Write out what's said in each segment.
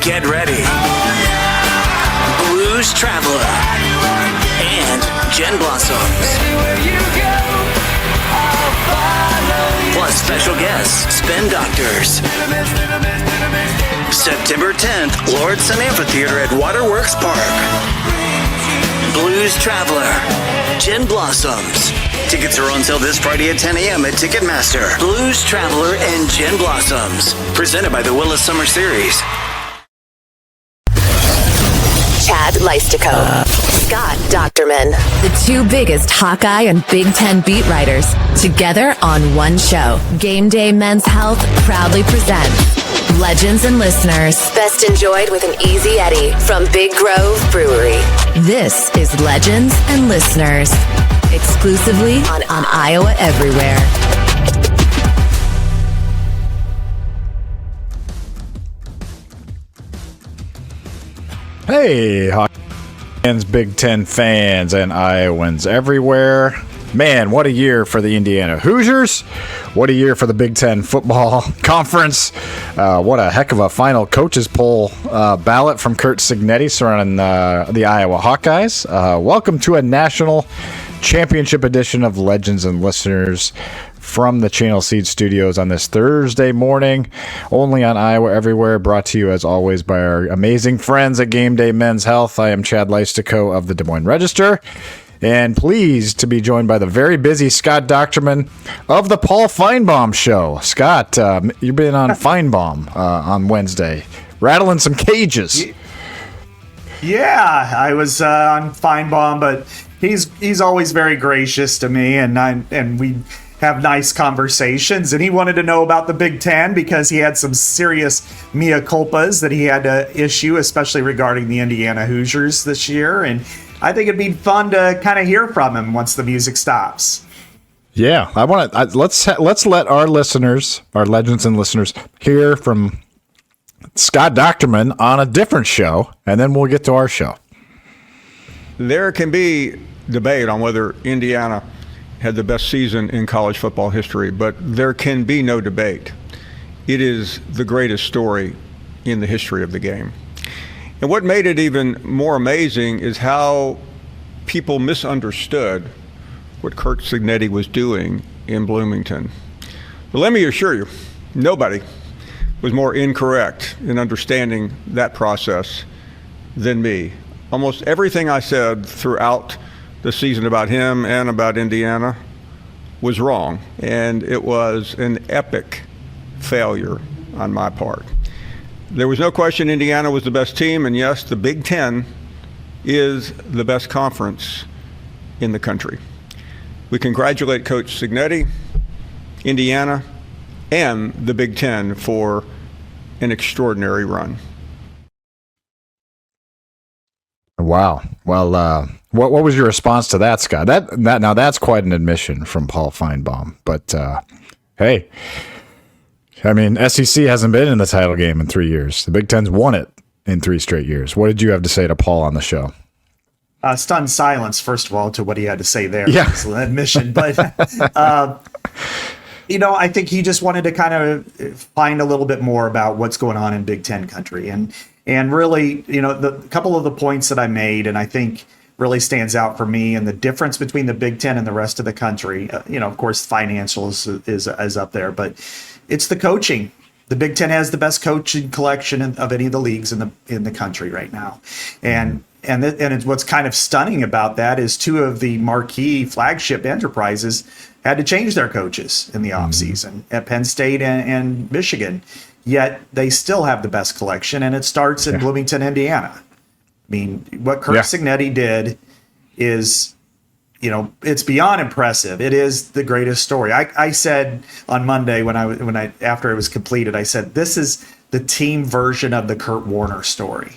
Get ready. Blues Traveler and Jen Blossoms. Plus special guests, Spin Doctors. September 10th, Lordson Amphitheater at Waterworks Park. Blues Traveler, Jen Blossoms. Tickets are on sale this Friday at 10 a.m. at Ticketmaster. Blues Traveler and Jen Blossoms. Presented by the Willis Summer Series. Chad Leistikow, Scott Dochterman, the two biggest Hawkeye and Big Ten beat writers, together on one show. GameDay Men's Health proudly presents Legends and Listeners, best enjoyed with an easy Eddie from Big Grove Brewery. This is Legends and Listeners, exclusively on Iowa Everywhere. Hey, Hawkeye fans, Big Ten fans, and Iowans everywhere. Man, what a year for the Indiana Hoosiers. What a year for the Big Ten football conference. What a heck of a final coaches poll ballot from Curt Cignetti surrounding the Iowa Hawkeyes. Welcome to a national championship edition of Legends and Listeners from the Channel Seed Studios on this Thursday morning, only on Iowa Everywhere, brought to you as always by our amazing friends at GameDay Men's Health. I am Chad Leistikow of the Des Moines Register, and pleased to be joined by the very busy Scott Dochterman of the Paul Finebaum Show. Scott, you've been on Finebaum on Wednesday, rattling some cages. Yeah, I was on Finebaum, but he's always very gracious to me, and we have nice conversations, and he wanted to know about the Big Ten because he had some serious mea culpas that he had to issue, especially regarding the Indiana Hoosiers this year. And I think it'd be fun to kind of hear from him once the music stops. Yeah, I want to let's let our listeners, our legends and listeners, hear from Scott Dochterman on a different show, and then we'll get to our show. There can be debate on whether Indiana had the best season in college football history, but there can be no debate. It is the greatest story in the history of the game. And what made it even more amazing is how people misunderstood what Curt Cignetti was doing in Bloomington. But let me assure you, nobody was more incorrect in understanding that process than me. Almost everything I said throughout the season about him and about Indiana was wrong, and it was an epic failure on my part. There was no question Indiana was the best team, and yes, the Big Ten is the best conference in the country. We congratulate Coach Cignetti, Indiana, and the Big Ten for an extraordinary run. Wow. Well, what was your response to that, Scott? That now that's quite an admission from Paul Finebaum. But hey, I mean, SEC hasn't been in the title game in 3 years. The Big Ten's won it in 3 straight years. What did you have to say to Paul on the show? Stunned silence, first of all, to what he had to say there. Yeah, it's an admission, but I think he just wanted to kind of find a little bit more about what's going on in Big Ten country, and really, the couple of the points that I made, and I think really stands out for me, and the difference between the Big Ten and the rest of the country. Of course, financials is up there, but it's the coaching. The Big Ten has the best coaching collection of any of the leagues in the country right now, and what's kind of stunning about that is 2 of the marquee flagship enterprises had to change their coaches in the offseason at Penn State and Michigan. Yet they still have the best collection, and it starts in Bloomington, Indiana. I mean, what Curt Cignetti did is, it's beyond impressive. It is the greatest story. I said on Monday when I after it was completed, I said this is the team version of the Kurt Warner story,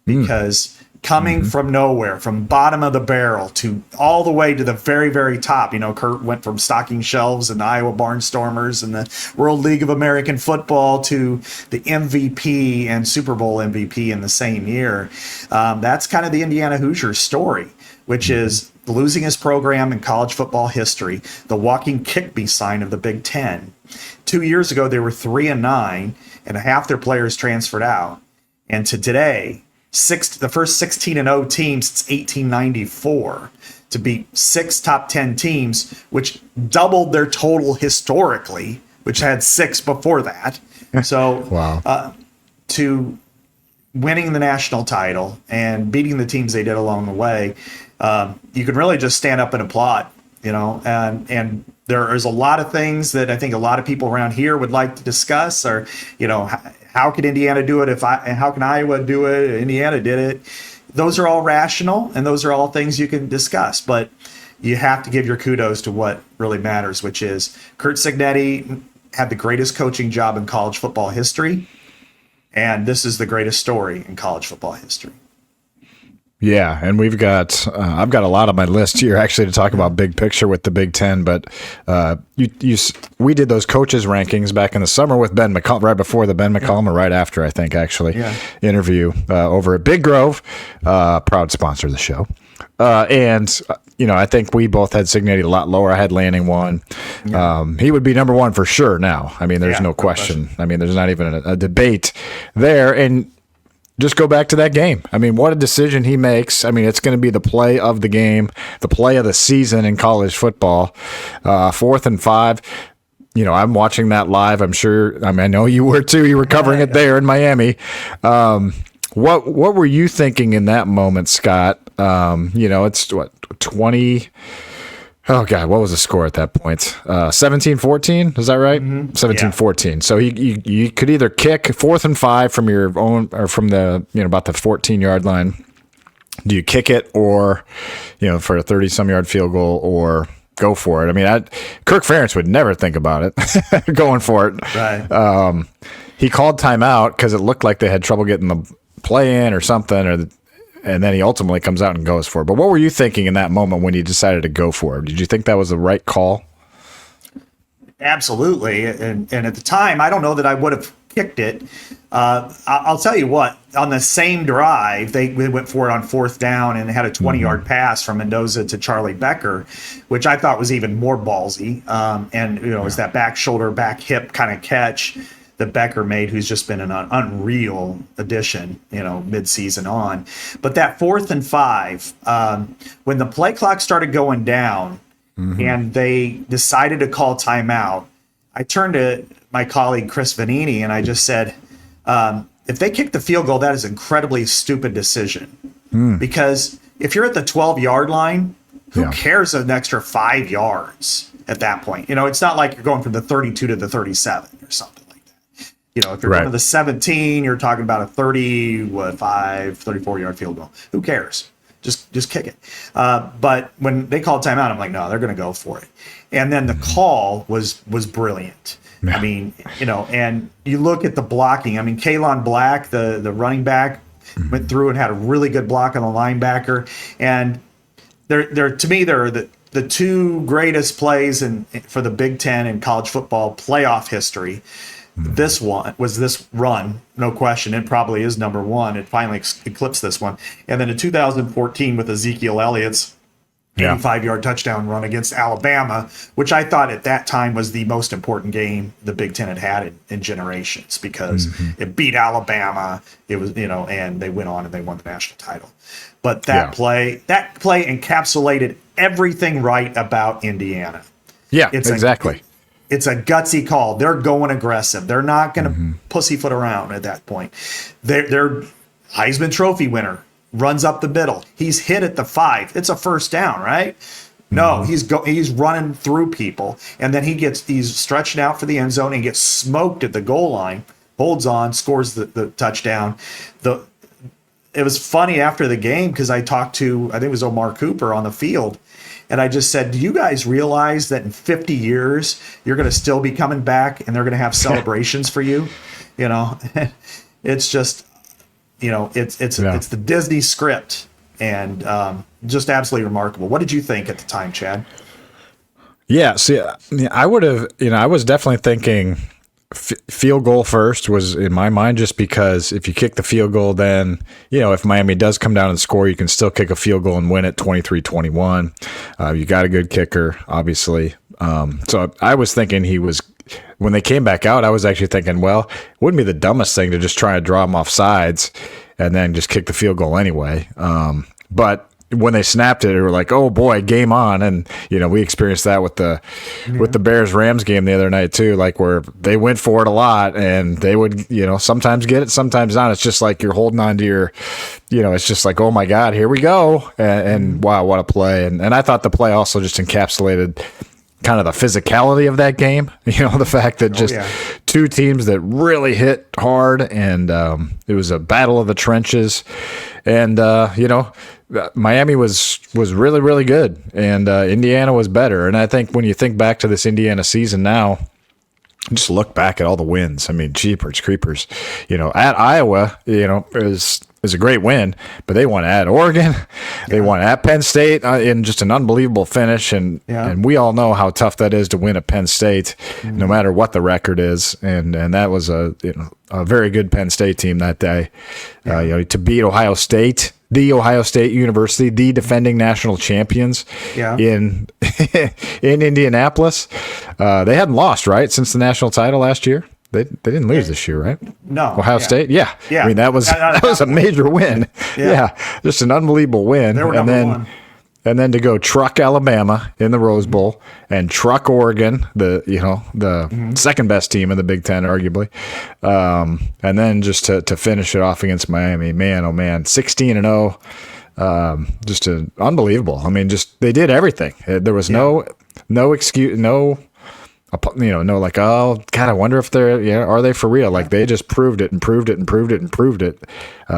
because coming from nowhere, from bottom of the barrel to all the way to the very, very top. Kurt went from stocking shelves in the Iowa Barnstormers and the World League of American Football to the MVP and Super Bowl MVP in the same year. That's kind of the Indiana Hoosiers story, which is the losingest program in college football history, the walking kick-me sign of the Big Ten. 2 years ago, they were 3-9, and half their players transferred out. and to today, the first 16-0 team since 1894 to beat 6 top 10 teams, which doubled their total historically, which had 6 before that. So wow. To winning the national title and beating the teams they did along the way, you can really just stand up and applaud, and there is a lot of things that I think a lot of people around here would like to discuss, or, how could Indiana do it how can Iowa do it? Indiana did it. Those are all rational, and those are all things you can discuss, but you have to give your kudos to what really matters, which is Curt Cignetti had the greatest coaching job in college football history, and this is the greatest story in college football history. Yeah, and I've got a lot on my list here actually to talk about big picture with the Big Ten, but we did those coaches rankings back in the summer with Ben McCollum, right before the Ben McCollum, or right after, I think, actually, interview over at Big Grove, proud sponsor of the show. And I think we both had Cignetti a lot lower. I had Lanning 1. He would be number 1 for sure now. I mean, there's no question. I mean, there's not even a debate there. And just go back to that game. I mean, what a decision he makes. I mean, it's going to be the play of the game, the play of the season in college football. 4th and 5. I'm watching that live. I'm sure. I know you were too. You were covering it there in Miami. What were you thinking in that moment, Scott? It's 20. Oh God, what was the score at that point? 17-14, is that right? 17-14. So you could either kick 4th and 5 from your own, or from the about the 14-yard line. Do you kick it, or for a 30-some yard field goal, or go for it? I mean, Kirk Ferentz would never think about it, going for it. Right. He called timeout because it looked like they had trouble getting the play in or something, and then he ultimately comes out and goes for it. But what were you thinking in that moment when you decided to go for it? Did you think that was the right call? Absolutely. And at the time, I don't know that I would have kicked it. I'll tell you what, on the same drive, they went for it on 4th down and had a 20-yard pass from Mendoza to Charlie Becker, which I thought was even more ballsy. It was that back shoulder, back hip kind of catch that Becker made, who's just been an unreal addition, mid-season on. But that 4th and 5, when the play clock started going down and they decided to call timeout, I turned to my colleague Chris Vanini and I just said, if they kick the field goal, that is an incredibly stupid decision. Because if you're at the 12-yard line, who cares an extra 5 yards at that point? It's not like you're going from the 32 to the 37 or something. If you're going to the 17, you're talking about a 34-yard field goal. Who cares? Just kick it. But when they called timeout, I'm like, no, they're going to go for it. And then the call was brilliant. I mean, and you look at the blocking. I mean, Kalon Black, the running back, went through and had a really good block on the linebacker. And they're to me, they're the 2 greatest plays for the Big Ten in college football playoff history. This one was this run, no question. It probably is number 1. It finally eclipsed this one. And then in 2014 with Ezekiel Elliott's 85-yard touchdown run against Alabama, which I thought at that time was the most important game the Big Ten had in generations, because it beat Alabama. It was, and they went on and they won the national title. But that play encapsulated everything right about Indiana. Yeah, exactly. It's a gutsy call. They're going aggressive. They're not going to pussyfoot around at that point. They're Heisman Trophy winner, runs up the middle. He's hit at the 5. It's a first down, right? No, he's running through people, and then he's stretching out for the end zone and gets smoked at the goal line. Holds on, scores the touchdown. It was funny after the game because I talked to, I think it was Omar Cooper on the field. And I just said, do you guys realize that in 50 years, you're going to still be coming back and they're going to have celebrations for you? It's just, it's the Disney script, and just absolutely remarkable. What did you think at the time, Chad? Yeah, see, I would have, I was definitely thinking field goal first was in my mind, just because if you kick the field goal, then, if Miami does come down and score, you can still kick a field goal and win it 23-21. You got a good kicker, obviously. So I was thinking he was when they came back out, I was actually thinking, well, it wouldn't be the dumbest thing to just try to draw them off sides and then just kick the field goal anyway. But when they snapped it, we were like, oh boy, game on. And, we experienced that with the Bears-Rams game the other night too, like where they went for it a lot and they would, sometimes get it, sometimes not. It's just like you're holding on to your, it's just like, oh my God, here we go. And wow, what a play. And I thought the play also just encapsulated kind of the physicality of that game, the fact that just two teams that really hit hard, and it was a battle of the trenches. And, Miami was really, really good, and Indiana was better. And I think when you think back to this Indiana season now, just look back at all the wins. I mean, jeepers creepers, at Iowa, is a great win, but they won at Oregon, they won at Penn State in just an unbelievable finish, and we all know how tough that is to win at Penn State, no matter what the record is, and that was a very good Penn State team that day, to beat Ohio State, the Ohio State University, the defending national champions in Indianapolis. They hadn't lost, right, since the national title last year. They didn't lose this year, right? No. Ohio State? Yeah. I mean, that was a major win. Yeah. Just an unbelievable win. They were number one. And then to go truck Alabama in the Rose Bowl and truck Oregon, the second best team in the Big Ten, arguably. And then just to finish it off against Miami. Man, oh man, 16-0. Just unbelievable. I mean, they did everything. There was no excuse, no like, oh God, I wonder if they're, are they for real? Like they just proved it and proved it and proved it and proved it.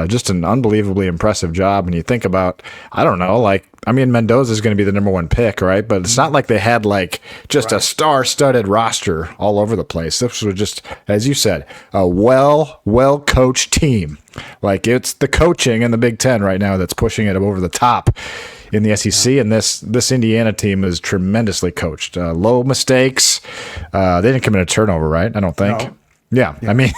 Just an unbelievably impressive job. And you think about, I don't know, like, I mean, Mendoza is going to be the number one pick, right? But it's not like they had like just a star-studded roster all over the place. This was just, as you said, a well-coached team. Like it's the coaching in the Big Ten right now that's pushing it over the top in the SEC, and this Indiana team is tremendously coached. Low mistakes. They didn't commit a turnover, right? I don't think. No. Yeah. I mean,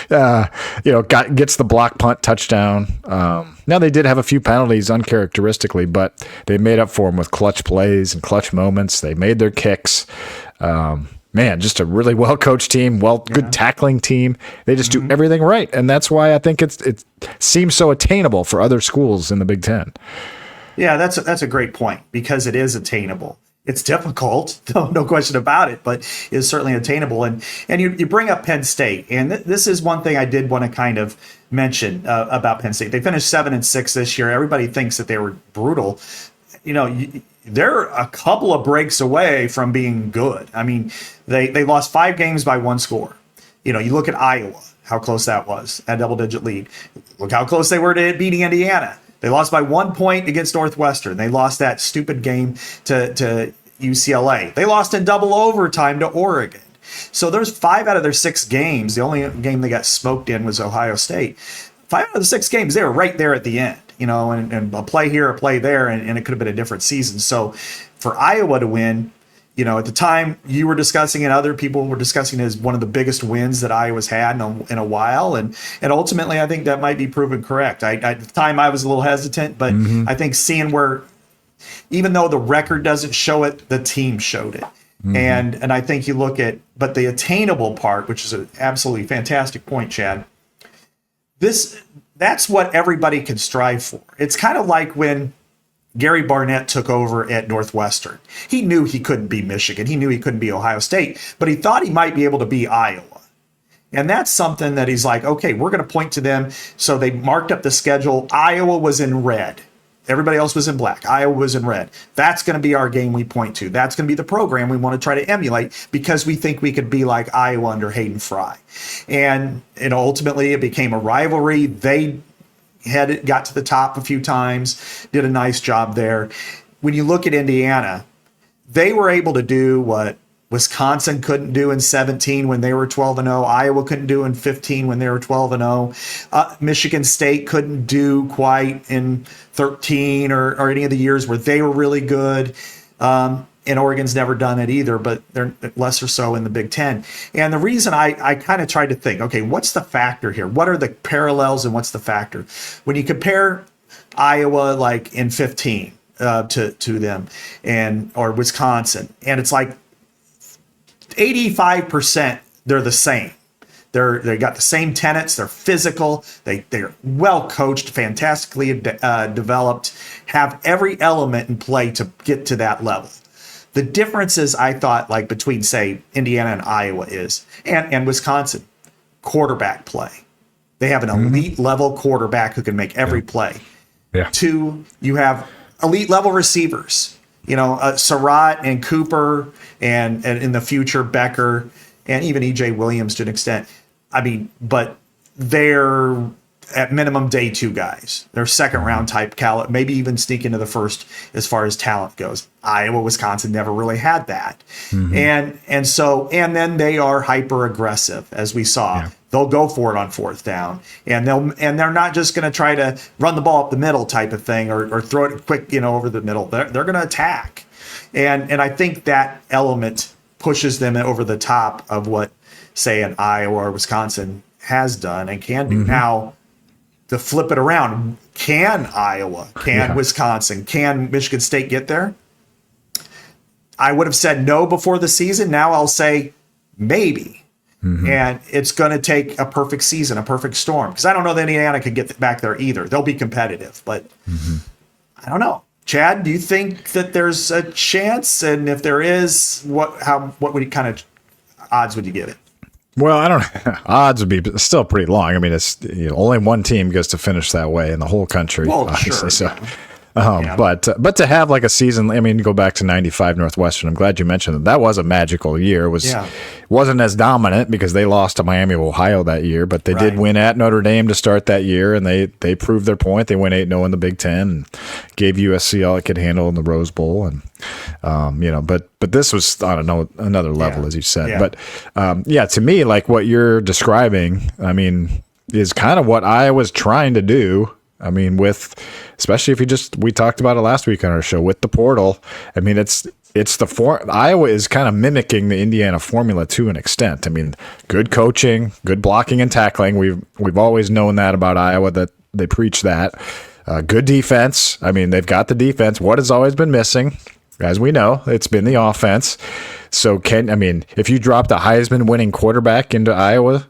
gets the block punt touchdown. Now they did have a few penalties uncharacteristically, but they made up for them with clutch plays and clutch moments. They made their kicks. Man, just a really well-coached team, good tackling team. They just do everything right, and that's why I think it seems so attainable for other schools in the Big Ten. Yeah, that's a great point, because it is attainable. It's difficult, no question about it, but it's certainly attainable. And you bring up Penn State, and this is one thing I did want to kind of mention about Penn State. They finished 7-6 this year. Everybody thinks that they were brutal. They're a couple of breaks away from being good. I mean, they lost 5 games by 1 score. You look at Iowa, how close that was, a double-digit lead. Look how close they were to beating Indiana. They lost by 1 point against Northwestern. They lost that stupid game to UCLA. They lost in double overtime to Oregon. So there's 5 out of their 6 games. The only game they got smoked in was Ohio State. 5 out of the 6 games, they were right there at the end, and a play here, a play there, and it could have been a different season. So for Iowa to win, at the time you were discussing and other people were discussing it as one of the biggest wins that Iowa's had in a while. And ultimately, I think that might be proven correct. At the time, I was a little hesitant, but I think seeing where, even though the record doesn't show it, the team showed it. And I think you look at, but the attainable part, which is an absolutely fantastic point, Chad, that's what everybody can strive for. It's kind of like when Gary Barnett took over at Northwestern. He knew he couldn't be Michigan. He knew he couldn't be Ohio State, but he thought he might be able to be Iowa. And that's something that he's like, okay, we're going to point to them. So they marked up the schedule. Iowa was in red. Everybody else was in black. Iowa was in red. That's going to be our game we point to. That's going to be the program we want to try to emulate, because we think we could be like Iowa under Hayden Fry. And ultimately it became a rivalry. They got to the top a few times, did a nice job there. When you look at Indiana, they were able to do what Wisconsin couldn't do in 17 when they were 12-0. Iowa couldn't do in 15 when they were 12-0. Michigan State couldn't do quite in 13 or any of the years where they were really good. And Oregon's never done it either, but they're lesser so in the Big Ten. And the reason I kind of tried to think, okay, what's the factor here? What are the parallels and what's the factor? When you compare Iowa like in 15 to them or Wisconsin, and it's like 85%, they're the same. They got the same tenets. They're physical. They're well coached, fantastically developed, have every element in play to get to that level. The differences, I thought, like between, say, Indiana and Iowa and Wisconsin, quarterback play. They have an elite level quarterback who can make every play. Yeah. 2, you have elite level receivers. Surratt and Cooper and in the future Becker and even E.J. Williams to an extent. I mean, but they're at minimum day 2 guys. They're second round type caliber, maybe even sneak into the first as far as talent goes. Iowa, Wisconsin never really had that. And then they are hyper aggressive, as we saw. Yeah. They'll go for it on 4th down, and they're not just going to try to run the ball up the middle type of thing or throw it quick, over the middle. They're going to attack. And I think that element pushes them over the top of what, say, an Iowa or Wisconsin has done and can do. Now, to flip it around, can Iowa, Wisconsin, can Michigan State get there? I would have said no before the season. Now I'll say maybe. And it's going to take a perfect season, a perfect storm. Because I don't know that Indiana could get back there either. They'll be competitive, but I don't know. Chad, do you think that there's a chance? And if there is, what kind of odds would you give it? Well, I don't know. Odds would be still pretty long. I mean, it's only one team gets to finish that way in the whole country. Well, sure. So. But to have like a season, I mean, go back to 95 Northwestern. I'm glad you mentioned that. That was a magical year. Wasn't as dominant because they lost to Miami of Ohio that year, but they did win at Notre Dame to start that year, and they proved their point. They went 8-0 in the Big Ten and gave USC all it could handle in the Rose Bowl, and but this was on another level, as you said. Yeah. But to me, like what you're describing, I mean, is kind of what I was trying to do. I mean, especially if we talked about it last week on our show with the portal. I mean, Iowa is kind of mimicking the Indiana formula to an extent. I mean, good coaching, good blocking and tackling. We've always known that about Iowa, that they preach that. Good defense. I mean, they've got the defense. What has always been missing, as we know, it's been the offense. So if you dropped a Heisman winning quarterback into Iowa,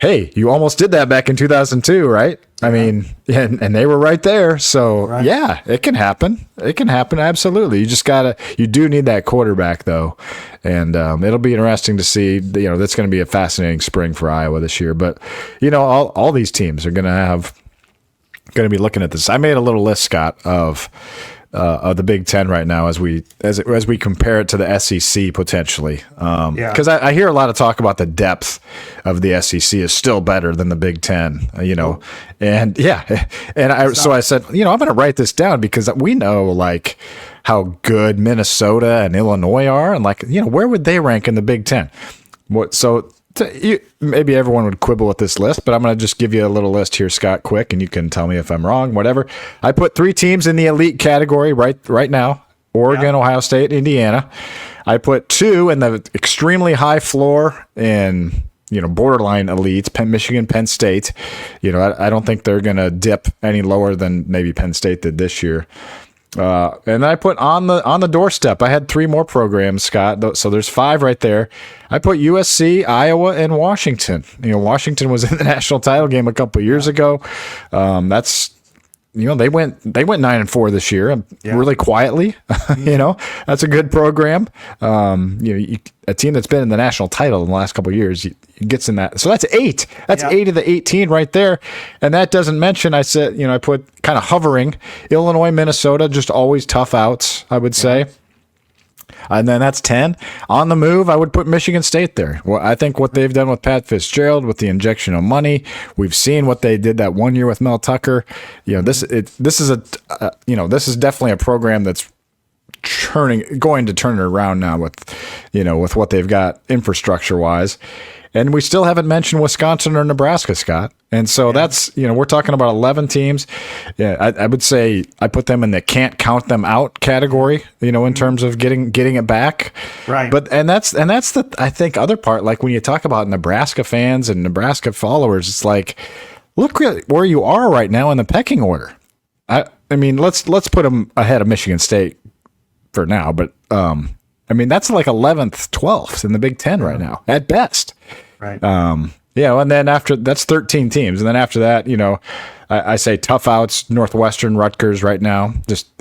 hey, you almost did that back in 2002, right? I mean, and they were right there. So, yeah, it can happen. It can happen, absolutely. You do need that quarterback, though. And it'll be interesting to see. That's going to be a fascinating spring for Iowa this year. But, all these teams are going to be looking at this. I made a little list, Scott, of the Big Ten right now as we compare it to the SEC potentially. Because I hear a lot of talk about the depth of the SEC is still better than the Big Ten, and so I said, I'm going to write this down because we know like how good Minnesota and Illinois are, and where would they rank in the Big Ten? Maybe everyone would quibble with this list, but I'm going to just give you a little list here, Scott, quick, and you can tell me if I'm wrong, whatever. I put 3 teams in the elite category right now, Oregon, Ohio State, Indiana. I put 2 in the extremely high floor and, borderline elites, Michigan, Penn State. I don't think they're going to dip any lower than maybe Penn State did this year. And I put on the doorstep. I had 3 more programs, Scott. So there's 5 right there. I put USC, Iowa, and Washington. Washington was in the national title game a couple of years ago. That's they went 9-4 this year, really quietly. That's a good program. A team that's been in the national title in the last couple of years gets in that. So that's 8. That's 8 of the 18 right there. And that doesn't mention, I said, I put kind of hovering Illinois, Minnesota, just always tough outs, I would say. And then that's 10. On the move, I would put Michigan State there. Well, I think what they've done with Pat Fitzgerald, with the injection of money, we've seen what they did that one year with Mel Tucker. This is definitely a program that's going to turn it around now with what they've got infrastructure wise. And we still haven't mentioned Wisconsin or Nebraska, Scott. And so that's, we're talking about 11 teams. Yeah, I would say I put them in the can't count them out category, in terms of getting it back. Right. And that's the, I think, other part, like when you talk about Nebraska fans and Nebraska followers, it's like, look where you are right now in the pecking order. I mean, let's put them ahead of Michigan State for now, but I mean, that's like 11th, 12th in the Big Ten right now, at best. Right. And then that's 13 teams. And then after that, I say tough outs, Northwestern, Rutgers right now.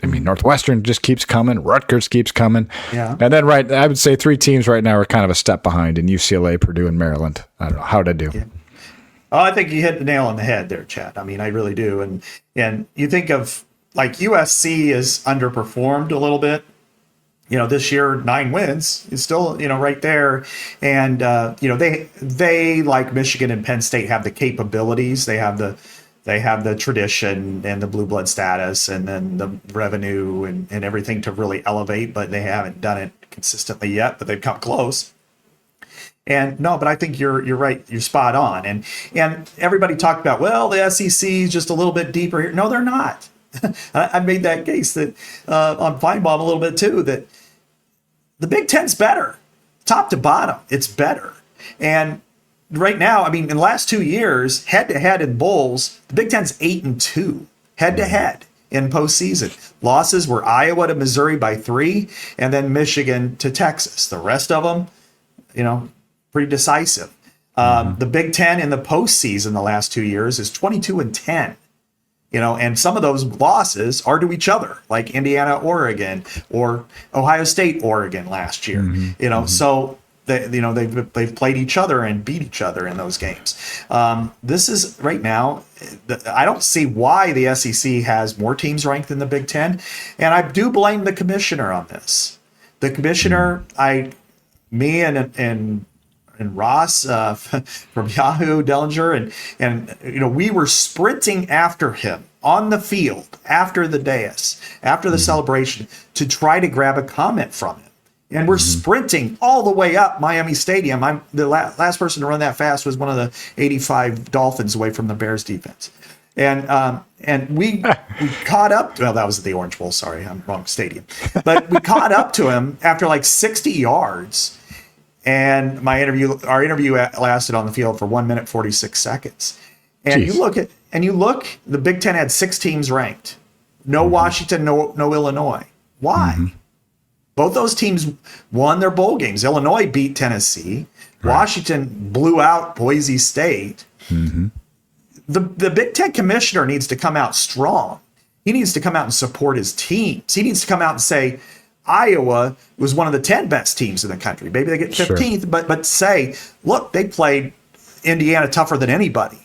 Northwestern just keeps coming. Rutgers keeps coming. Yeah. And then I would say 3 teams right now are kind of a step behind in UCLA, Purdue, and Maryland. I don't know. How'd I do? Yeah. Oh, I think you hit the nail on the head there, Chad. I mean, I really do. And you think of like USC is underperformed a little bit. This year, 9 wins is still, right there. And, they like Michigan and Penn State have the capabilities. They have the tradition and the blue blood status and then the revenue and everything to really elevate, but they haven't done it consistently yet, but they've come close. And no, but I think you're right. You're spot on. And everybody talked about, well, the SEC is just a little bit deeper here. No, they're not. I made that case that on Finebaum a little bit too, that the Big Ten's better, top to bottom. It's better. And right now, I mean, in the last 2 years, head to head in bowls, the Big Ten's 8-2 head to head in postseason. Losses were Iowa to Missouri by 3, and then Michigan to Texas. The rest of them, pretty decisive. The Big Ten in the postseason the last 2 years is 22-10. And some of those losses are to each other, like Indiana, Oregon, or Ohio State, Oregon last year. So they've played each other and beat each other in those games. This is right now. I don't see why the SEC has more teams ranked than the Big Ten, and I do blame the commissioner on this. The commissioner, me and Ross from Yahoo, Dellinger, and we were sprinting after him on the field after the dais, after the celebration, to try to grab a comment from him. And we're sprinting all the way up Miami Stadium. The last person to run that fast was one of the 85 Dolphins away from the Bears defense. And we caught up. Well, that was at the Orange Bowl. Sorry, I'm wrong stadium. But we caught up to him after like 60 yards. And our interview lasted on the field for 1 minute 46 seconds. And Jeez. you look, the Big Ten had 6 teams ranked. No Washington, no Illinois. Why? Both those teams won their bowl games. Illinois beat Tennessee. Right. Washington blew out Boise State. The Big Ten commissioner needs to come out strong. He needs to come out and support his teams. He needs to come out and say, Iowa was one of the 10 best teams in the country. Maybe they get 15th, sure. but say, look, they played Indiana tougher than anybody.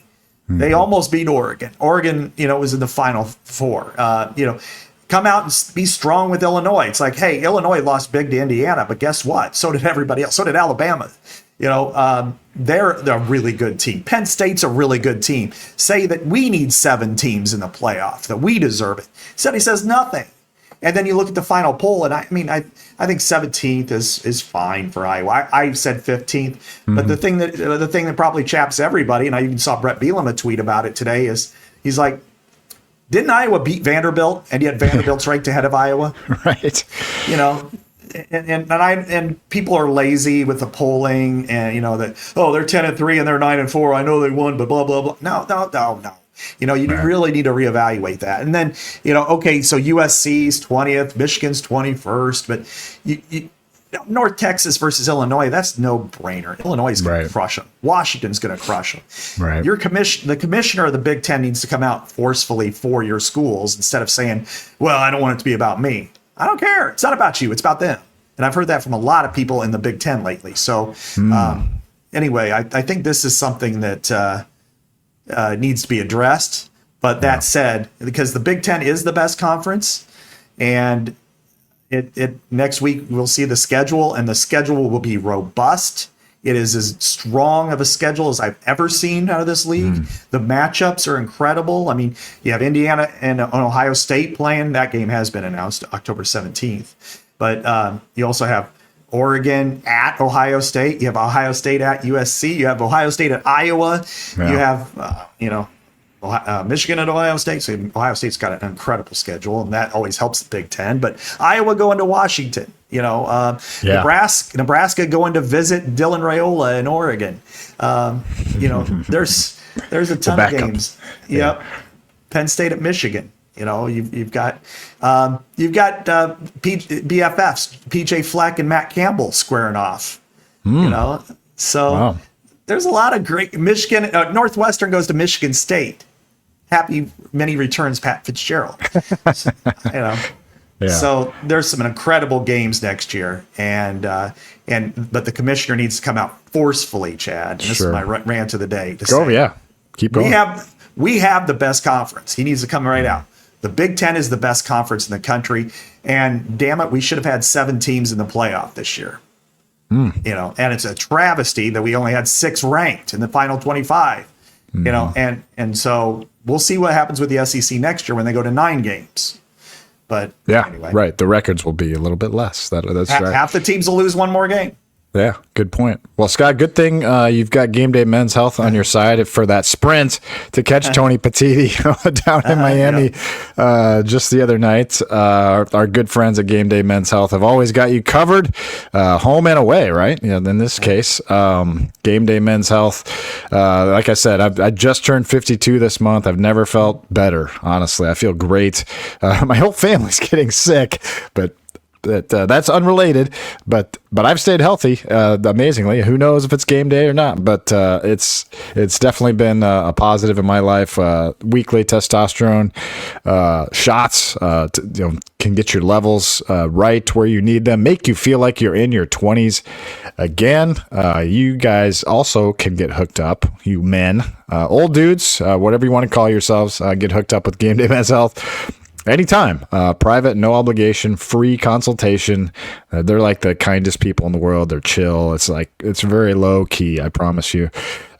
They almost beat Oregon. Oregon, was in the Final Four. Come out and be strong with Illinois. It's like, hey, Illinois lost big to Indiana, but guess what? So did everybody else. So did Alabama. They're a really good team. Penn State's a really good team. Say that we need 7 teams in the playoff, that we deserve it. Instead, he says nothing. And then you look at the final poll, and I think 17th is fine for Iowa. I said 15th, but the thing that probably chaps everybody, and I even saw Brett Bielema tweet about it today, is he's like, didn't Iowa beat Vanderbilt, and yet Vanderbilt's ranked ahead of Iowa? Right. And people are lazy with the polling, and they're 10-3 and they're 9-4. I know they won, but blah blah blah. No. You really need to reevaluate that. And then, okay, so USC's 20th, Michigan's 21st, but North Texas versus Illinois, that's no brainer. Illinois is going to crush them. Washington's going to crush them. Right. The commissioner of the Big Ten needs to come out forcefully for your schools instead of saying, well, I don't want it to be about me. I don't care. It's not about you. It's about them. And I've heard that from a lot of people in the Big Ten lately. So anyway, I think this is something that needs to be addressed. But that said, because the Big Ten is the best conference, and it next week we'll see the schedule, and the schedule will be robust. It is as strong of a schedule as I've ever seen out of this league. The matchups are incredible. I mean, you have Indiana and Ohio State playing. That game has been announced October 17th. But you also have Oregon at Ohio State. You have Ohio State at USC. You have Ohio State at Iowa. Yeah. You have, Michigan at Ohio State. So Ohio State's got an incredible schedule, and that always helps the Big Ten. But Iowa going to Washington. Nebraska going to visit Dylan Raiola in Oregon. There's a ton of games. Yep. Penn State at Michigan. You've got BFFs, PJ Fleck and Matt Campbell squaring off. So Wow. there's a lot of great Michigan. Northwestern goes to Michigan State. Happy many returns, Pat Fitzgerald. So, Yeah. So there's some incredible games next year, but the commissioner needs to come out forcefully, Chad. And this Sure. is my rant of the day. Keep going. We have the best conference. He needs to come right out. The Big Ten is the best conference in the country, and damn it, we should have had 7 teams in the playoff this year. And it's a travesty that we only had 6 ranked in the final 25. And so we'll see what happens with the SEC next year when they go to 9 games. But anyway, right. The records will be a little bit less. That's right. Half the teams will lose one more game. Yeah, good point. Well, Scott, good thing you've got Game Day Men's Health on your side for that sprint to catch Tony Petitti down in Miami just the other night. Our good friends at Game Day Men's Health have always got you covered, home and away, right? In this case, Game Day Men's Health. Like I said, I just turned 52 this month. I've never felt better, honestly. I feel great. My whole family's getting sick, but that's unrelated, but I've stayed healthy, amazingly. Who knows if it's game day or not, but it's definitely been a positive in my life. Weekly testosterone shots can get your levels right where you need them, make you feel like you're in your 20s again. You guys also can get hooked up, you men, old dudes, whatever you want to call yourselves, get hooked up with Game Day Men's Health. Anytime, private, no obligation, free consultation. They're like the kindest people in the world. They're chill. It's very low key. I promise you.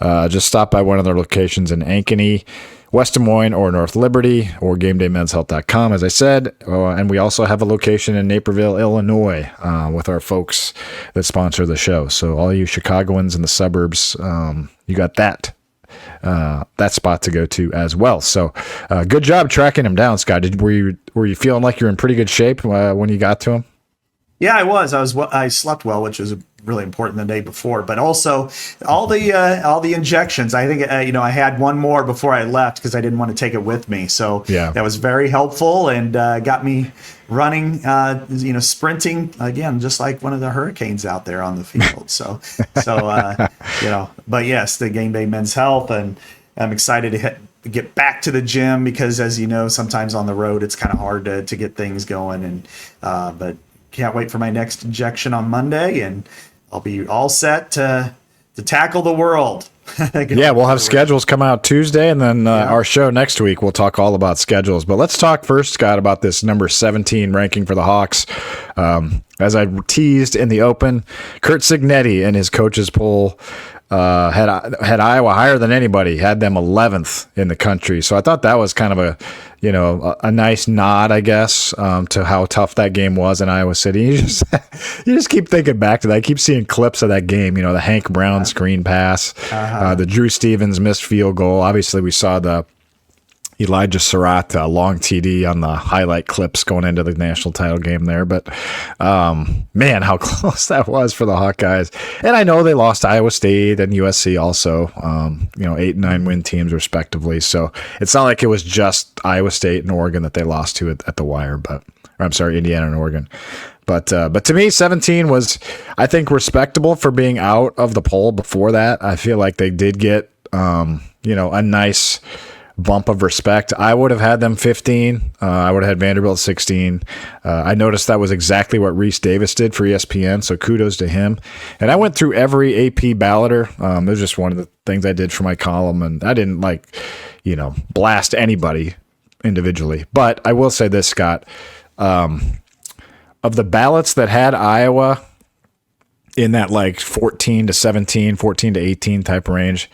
Just stop by one of their locations in Ankeny, West Des Moines, or North Liberty, or GameDayMen'sHealth.com, as I said. And we also have a location in Naperville, Illinois, with our folks that sponsor the show. So all you Chicagoans in the suburbs, you got that spot to go to as well. So good job tracking him down, Scott. Were you feeling like you're in pretty good shape when you got to him? Yeah, I was. I slept well, which was really important the day before. But also all the injections. I think I had one more before I left because I didn't want to take it with me. So that was very helpful and got me running, sprinting again, just like one of the Hurricanes out there on the field. So But yes, the Game Day Men's Health, and I'm excited to get back to the gym because, as you know, sometimes on the road it's kind of hard to get things going. And but can't wait for my next injection on Monday, and I'll be all set to tackle the world. Yeah, we'll have schedules come out Tuesday, and then our show next week, we'll talk all about schedules. But let's talk first, Scott, about this number 17 ranking for the Hawks. As I teased in the open, Kurt Cignetti in his coaches poll had Iowa higher than anybody, had them 11th in the country. So I thought that was kind of a nice nod, I guess, to how tough that game was in Iowa City. You just keep thinking back to that. I keep seeing clips of that game, the Hank Brown screen pass, the Drew Stevens missed field goal. Obviously, we saw the Elijah Surratt long TD on the highlight clips going into the national title game there. But, man, how close that was for the Hawkeyes. And I know they lost Iowa State and USC also, 8 and 9 win teams respectively. So it's not like it was just Iowa State and Oregon that they lost to at the wire, Indiana and Oregon. But to me, 17 was, I think, respectable for being out of the poll before that. I feel like they did get, a nice bump of respect. I would have had them 15. I would have had Vanderbilt 16. I noticed that was exactly what Reese Davis did for ESPN, so kudos to him. And I went through every AP balloter. It was just one of the things I did for my column, and I didn't blast anybody individually. But I will say this, Scott. Of the ballots that had Iowa in that 14 to 17, 14 to 18 type range,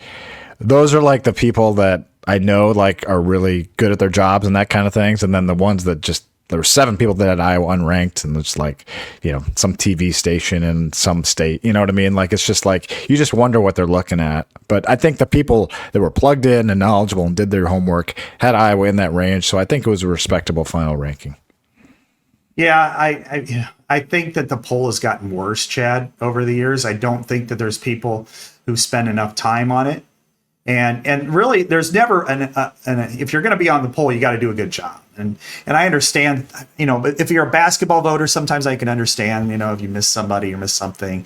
those are the people that I know are really good at their jobs and that kind of things. And then the ones that there were 7 people that had Iowa unranked, and it's some TV station in some state, you know what I mean? It's just you just wonder what they're looking at. But I think the people that were plugged in and knowledgeable and did their homework had Iowa in that range. So I think it was a respectable final ranking. Yeah, I think that the poll has gotten worse, Chad, over the years. I don't think that there's people who spend enough time on it. And really, there's never if you're going to be on the poll, you got to do a good job. And I understand, but if you're a basketball voter, sometimes I can understand, if you miss somebody or miss something.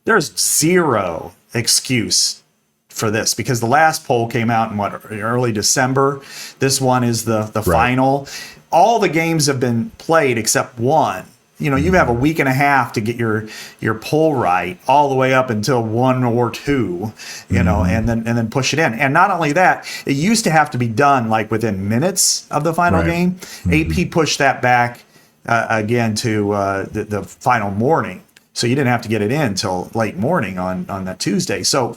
There's zero excuse for this, because the last poll came out in early December. This one is the final. All the games have been played except one. You have a week and a half to get your poll right, all the way up until 1 or 2, and then push it in. And not only that, it used to have to be done like within minutes of the final game. AP pushed that back again to the final morning, so you didn't have to get it in until late morning on that Tuesday. So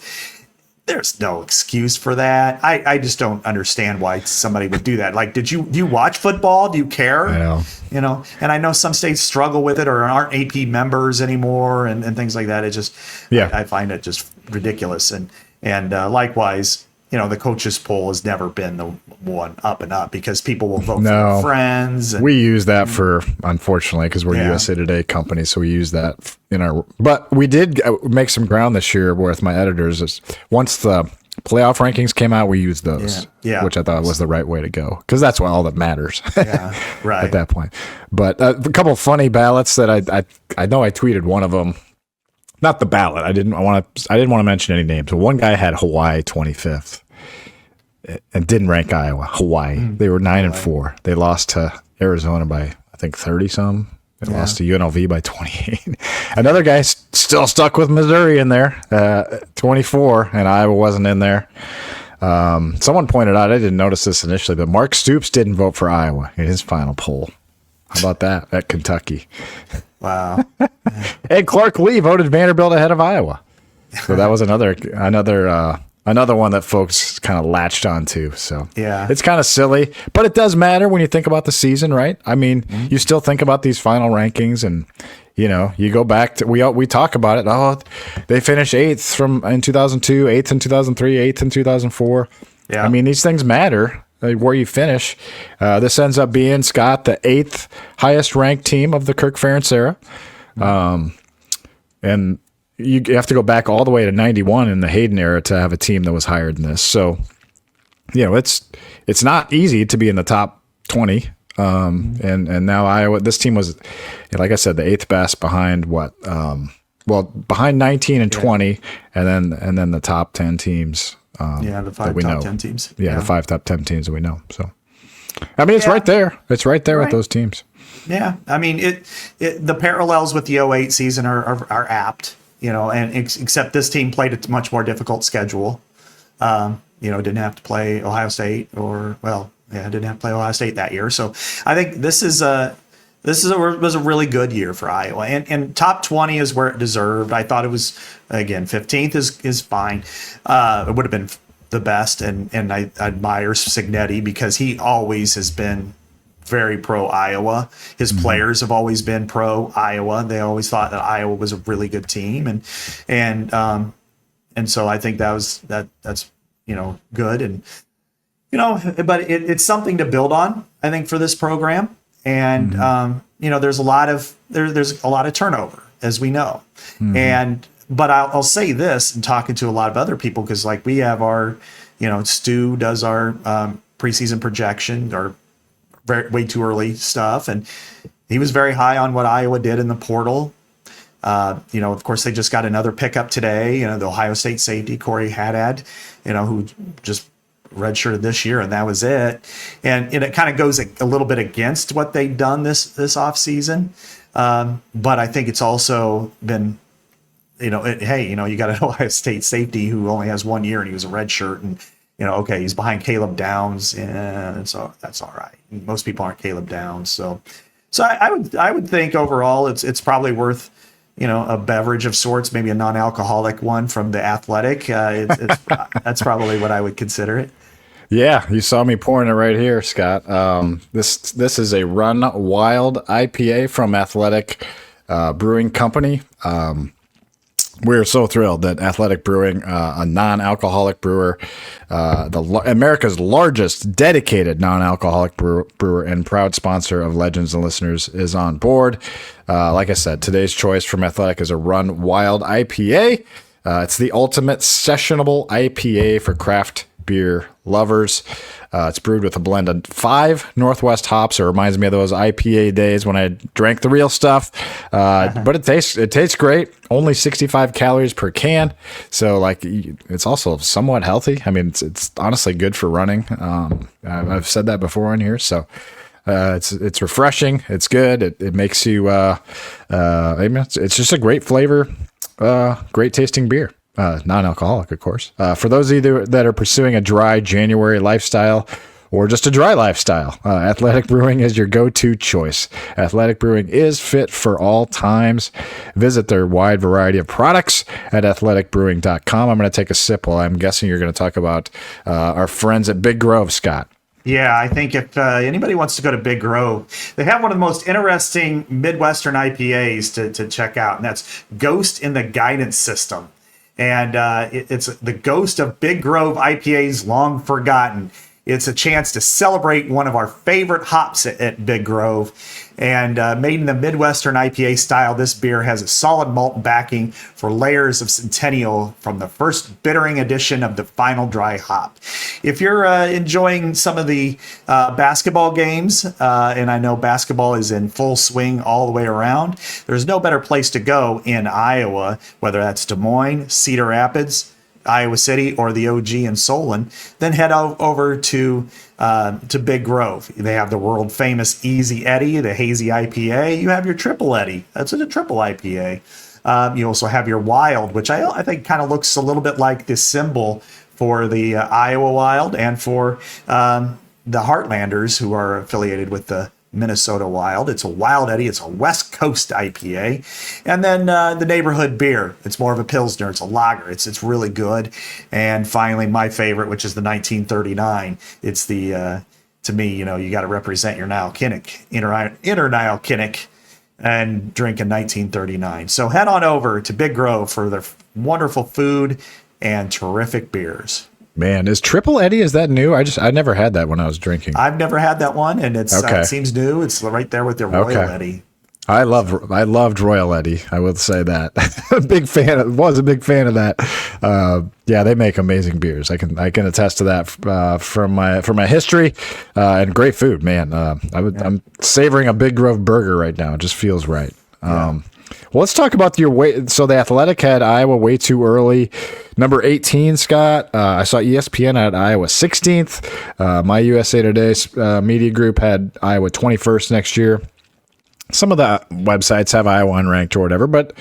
there's no excuse for that. I just don't understand why somebody would do that. Like, do you watch football? Do you care? I know. And I know some states struggle with it or aren't AP members anymore and things like that. It just, I find it just ridiculous. And likewise, the coaches poll has never been the one up and up, because people will vote for their friends. We use that unfortunately, because we're a USA Today company, so we use that but we did make some ground this year with my editors. Once the playoff rankings came out, we used those, which I thought was the right way to go, because that's all that matters at that point. But a couple of funny ballots that I know I tweeted one of them. Not the ballot. I didn't want to mention any names. But one guy had Hawaii 25th and didn't rank Iowa. Hawaii. They were 9-4. They lost to Arizona by, I think, 30 some. They lost to UNLV by 28. Another guy still stuck with Missouri in there, 24, and Iowa wasn't in there. Someone pointed out, I didn't notice this initially, but Mark Stoops didn't vote for Iowa in his final poll. How about that at Kentucky? Wow. And Clark Lee voted Vanderbilt ahead of Iowa. So that was another one that folks kind of latched onto. So it's kind of silly, but it does matter when you think about the season, right? I mean, you still think about these final rankings, and you go back to we talk about it. Oh, they finished 8th in 2002, 8th in 2003, 8th in 2004. Yeah. I mean, these things matter. Where you finish. This ends up being, Scott, the 8th highest ranked team of the Kirk Ferentz era. And you have to go back all the way to 91 in the Hayden era to have a team that was higher than this. So, it's not easy to be in the top 20. And now Iowa, this team was, like I said, the 8th best behind behind 19 and 20, and then the top 10 teams. The 5 top 10 teams. The 5 top 10 teams that we know. So, I mean, it's right there. It's right there with those teams. Yeah. I mean, the parallels with the 2008 season are apt, and except this team played a much more difficult schedule. Didn't have to play Ohio State didn't have to play Ohio State that year. So I think this was a really good year for Iowa, and top 20 is where it deserved. I thought it was, again, 15th is fine. It would have been the best, and I admire Signetti, because he always has been very pro Iowa. His players have always been pro Iowa. They always thought that Iowa was a really good team, and so I think that's good, and but it's something to build on, I think, for this program. And there's a lot of turnover, as we know. But I'll say this, and talking to a lot of other people, because like we have our, Stu does our preseason projection, or way too early stuff, and he was very high on what Iowa did in the portal. Of course, they just got another pickup today. The Ohio State safety Corey Haddad, who just redshirted this year, and that was it. And it kind of goes a little bit against what they've done this offseason. But I think it's also been, you got an Ohio State safety who only has 1 year, and he was a redshirt, and he's behind Caleb Downs, and so that's all right. Most people aren't Caleb Downs, so I would think overall it's probably worth a beverage of sorts, maybe a non-alcoholic one from the Athletic. That's probably what I would consider it. Yeah, you saw me pouring it right here, Scott. This is a Run Wild IPA from Athletic Brewing Company. We're so thrilled that Athletic Brewing, a non-alcoholic brewer, America's largest dedicated non-alcoholic brewer and proud sponsor of Legends and Listeners, is on board. Like I said, today's choice from Athletic is a Run Wild IPA. It's the ultimate sessionable IPA for craft beer lovers. It's brewed with a blend of 5 Northwest hops. It reminds me of those IPA days when I drank the real stuff. But it tastes great. Only 65 calories per can. So like it's also somewhat healthy. I mean, it's honestly good for running. I've said that before in here. So it's refreshing. It's good. It makes you. It's just a great flavor. Great tasting beer. Non-alcoholic, of course. For those of you that are pursuing a dry January lifestyle or just a dry lifestyle, Athletic Brewing is your go-to choice. Athletic Brewing is fit for all times. Visit their wide variety of products at athleticbrewing.com. I'm going to take a sip while I'm guessing you're going to talk about our friends at Big Grove, Scott. Yeah, I think if anybody wants to go to Big Grove, they have one of the most interesting Midwestern IPAs to check out, and that's Ghost in the Guidance System. And it's the ghost of Big Grove IPAs long forgotten. It's a chance to celebrate one of our favorite hops at Big Grove. And made in the Midwestern IPA style, this beer has a solid malt backing for layers of Centennial from the first bittering edition of the final dry hop. If you're enjoying some of the basketball games, and I know basketball is in full swing all the way around, there's no better place to go in Iowa, whether that's Des Moines, Cedar Rapids, Iowa City, or the OG in Solon, then head over to Big Grove. They have the world famous Easy Eddie, the hazy IPA. You have your Triple Eddie. That's a triple IPA. You also have your Wild, which I think kind of looks a little bit like the symbol for the Iowa Wild and for the Heartlanders, who are affiliated with the Minnesota Wild. It's a Wild Eddie. It's a West Coast IPA. And then the neighborhood beer. It's more of a Pilsner. It's a lager. It's really good. And finally, my favorite, which is the 1939. It's the, to me, you got to represent your Nile Kinnick, inner Nile Kinnick, and drink a 1939. So head on over to Big Grove for their wonderful food and terrific beers. Man, is Triple Eddie, is that new? I never had that when I was drinking. I've never had that one, and it seems new. It's right there with their Royal Eddie. I loved Royal Eddie. I will say that. Was a big fan of that. Yeah, they make amazing beers. I can attest to that from my history, and great food, man. I'm savoring a Big Grove burger right now. It just feels right. Well, let's talk about your way. So the Athletic had Iowa way too early. Number 18, Scott. I saw ESPN at Iowa 16th. My USA Today media group had Iowa 21st next year. Some of the websites have Iowa unranked or whatever, but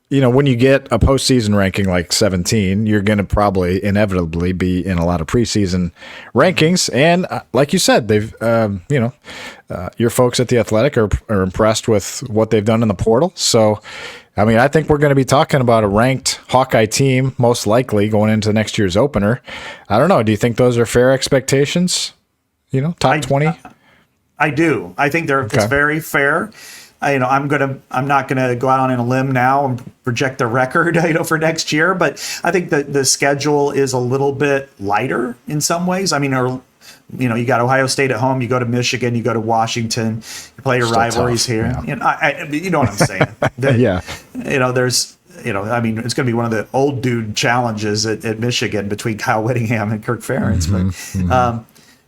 when you get a postseason ranking like 17, you're going to probably inevitably be in a lot of preseason rankings. And like you said, they've, your folks at the Athletic are impressed with what they've done in the portal. So, I mean, I think we're going to be talking about a ranked Hawkeye team, most likely going into next year's opener. I don't know. Do you think those are fair expectations? Top 20? I do. I think it's very fair. I'm not gonna go out on a limb now and project the record, for next year. But I think that the schedule is a little bit lighter in some ways. I mean, you got Ohio State at home, you go to Michigan, you go to Washington, you play your still rivalries tough, here. Yeah. You know what I'm saying? Yeah. There's. I mean, it's going to be one of the old dude challenges at Michigan between Kyle Whittingham and Kirk Ferentz.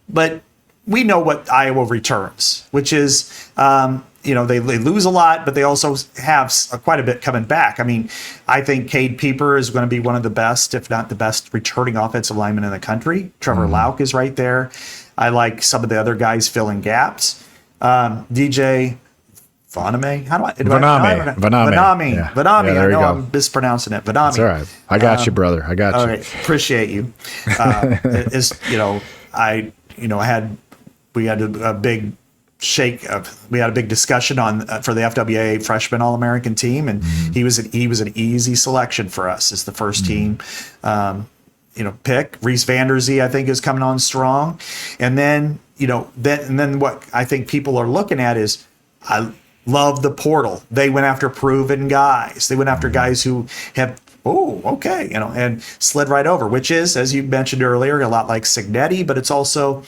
But we know what Iowa returns, which is, they lose a lot, but they also have quite a bit coming back. I mean, I think Cade Pieper is going to be one of the best, if not the best, returning offensive lineman in the country. Trevor Lauk is right there. I like some of the other guys filling gaps. DJ Vaname? Vaname. Yeah. Vaname. Yeah, I know I'm mispronouncing it. Vaname. That's all right. I got you, brother. I got you. All right. Appreciate you. We had a big we had a big discussion for the FWA freshman All-American team, and he was an easy selection for us as the first team pick. Reese Vanderzee, I think, is coming on strong. And then, then what I think people are looking at is, I love the portal. They went after proven guys. They went after guys who have and slid right over, which is, as you mentioned earlier, a lot like Signetti, but it's also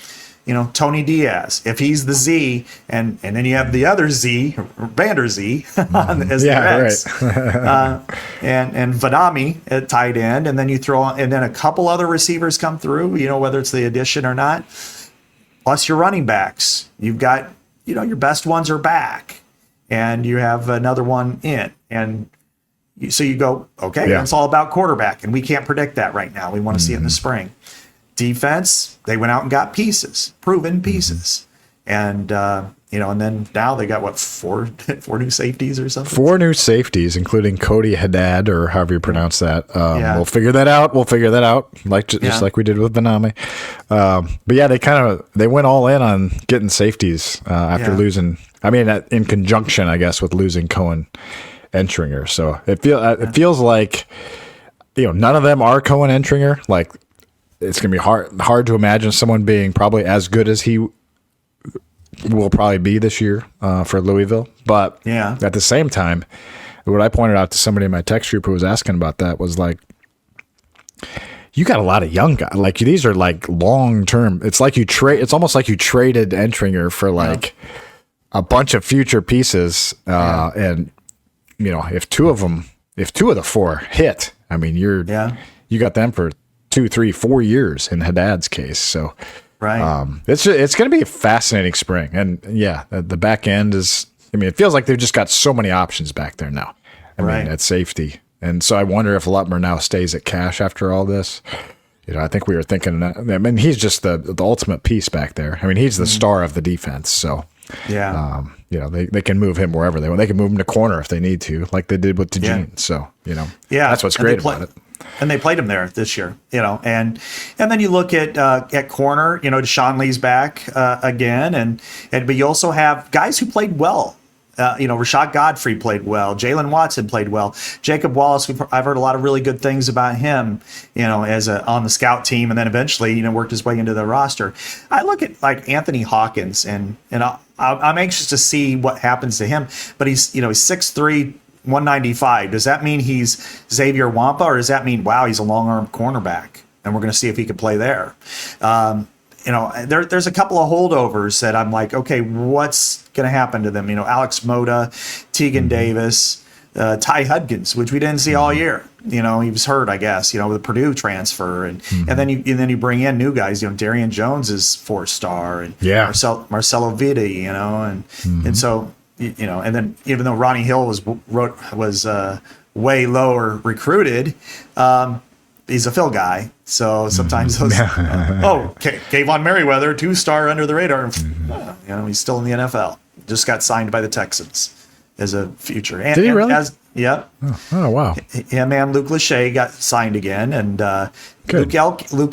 Tony Diaz, if he's the Z, and then you have the other Z, Vander Z, as the X, right. and Vadami at tight end, and then you throw on, and then a couple other receivers come through, whether it's the addition or not, plus your running backs. You've got, your best ones are back, and you have another one in, and so you go, okay, it's all about quarterback, and we can't predict that right now. We want to see it in the spring. Defense, they went out and got proven pieces. And, and then now they got four new safeties or something? 4 new safeties, including Cody Haddad, or however you pronounce that. We'll figure that out. Just like we did with Benami. But yeah, they went all in on getting safeties after losing, in conjunction, I guess, with losing Cohen and Entringer. So it feels like, none of them are Cohen and Entringer. Like, it's going to be hard to imagine someone being probably as good as he will probably be this year for Louisville. But at the same time, what I pointed out to somebody in my text group who was asking about that was like, you got a lot of young guys. Like, these are like long term. It's like it's almost like you traded Entringer for like a bunch of future pieces. And if two of the 4 hit, you got them for 2, 3, 4 years in Haddad's case. So it's going to be a fascinating spring. And the back end is, it feels like they've just got so many options back there now. At safety. And so I wonder if Lutmer now stays at cash after all this. I think we were thinking that, he's just the ultimate piece back there. He's the star of the defense. So they can move him wherever they want. They can move him to corner if they need to, like they did with DeJean. So, that's what's great about it. And they played him there this year, and then you look at corner, Deshaun Lee's back again, but you also have guys who played well. Rashad Godfrey played well. Jalen Watson played well. Jacob Wallace, I've heard a lot of really good things about him, as on the scout team, and then eventually, worked his way into the roster. I look at like Anthony Hawkins, and I'm anxious to see what happens to him. But he's 6'3", 195. Does that mean he's Xavier Wampa, or does that mean, wow, he's a long-arm cornerback, and we're going to see if he can play there? There's a couple of holdovers that I'm like, okay, what's going to happen to them? Alex Moda, Tegan Davis, Ty Hudgens, which we didn't see all year. He was hurt, I guess, with the Purdue transfer, and then you bring in new guys. Darian Jones is 4-star, and Marcelo Vitti, and so. And then even though Ronnie Hill was way lower recruited, he's a Phil guy. So sometimes those, Kayvon Merriweather, 2-star under the radar. He's still in the NFL. Just got signed by the Texans as a future. Did he really? Oh, wow. Him and Luke Lachey got signed again, and Luke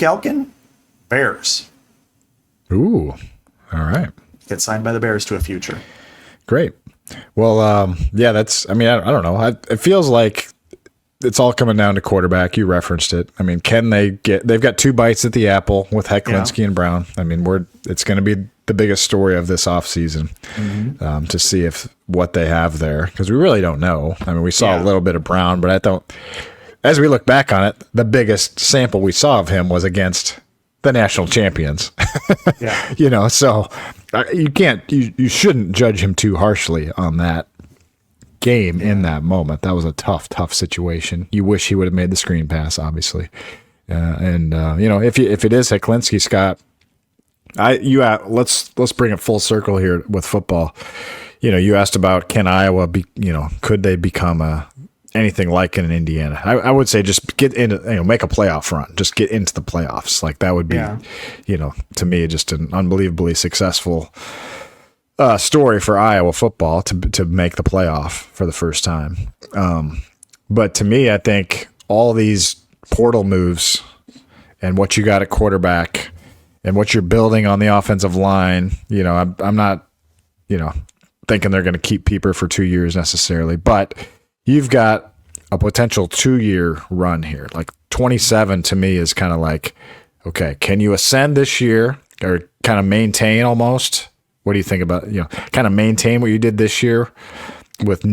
Elkin, Bears. Ooh, all right. Get signed by the Bears to a future. Great. Well, that's, I don't know. It feels like it's all coming down to quarterback. You referenced it. Can they've got 2 bites at the apple with Hecklinski and Brown. It's going to be the biggest story of this offseason to see what they have there, because we really don't know. We saw a little bit of Brown, but as we look back on it, the biggest sample we saw of him was against the national champions. So you shouldn't judge him too harshly on that game in that moment. That was a tough situation. You wish he would have made the screen pass, obviously. If it is Hecklinski, Scott, let's bring it full circle here with football. You asked about, can Iowa be, could they become anything like in Indiana? I would say just get into, make a playoff run. Just get into the playoffs. Like, that would be, to me, just an unbelievably successful story for Iowa football to make the playoff for the first time. But to me, I think all these portal moves and what you got at quarterback and what you're building on the offensive line, I'm not, thinking they're going to keep Pieper for 2 years necessarily, but you've got a potential 2-year run here. Like, 27 to me is kind of like, okay, can you ascend this year or kind of maintain almost? What do you think about, kind of maintain what you did this year with a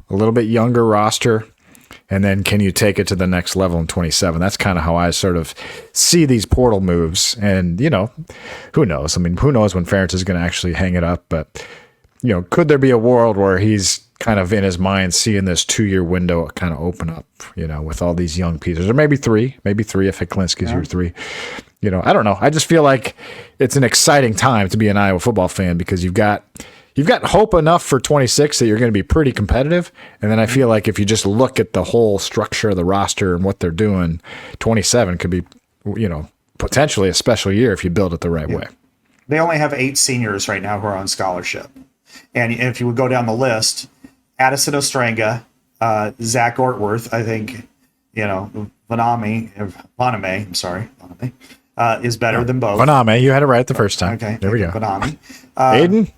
little bit younger roster And then can you take it to the next level in 27? That's kind of how I sort of see these portal moves. And, who knows? I mean, who knows when Ferentz is going to actually hang it up? But, could there be a world where he's kind of in his mind seeing this 2-year window kind of open up, with all these young pieces? Or maybe three if Heklinski's your 3. I don't know. I just feel like it's an exciting time to be an Iowa football fan because you've got hope enough for 26 that you're going to be pretty competitive. And then I feel like if you just look at the whole structure of the roster and what they're doing, 27 could be, potentially a special year if you build it the right way. They only have 8 seniors right now who are on scholarship. And if you would go down the list, Addison Ostrenga, Zach Ortworth, I think, Vaname, is better than both. Vaname, you had it right the first time. Okay. There we go. Vaname. Aiden?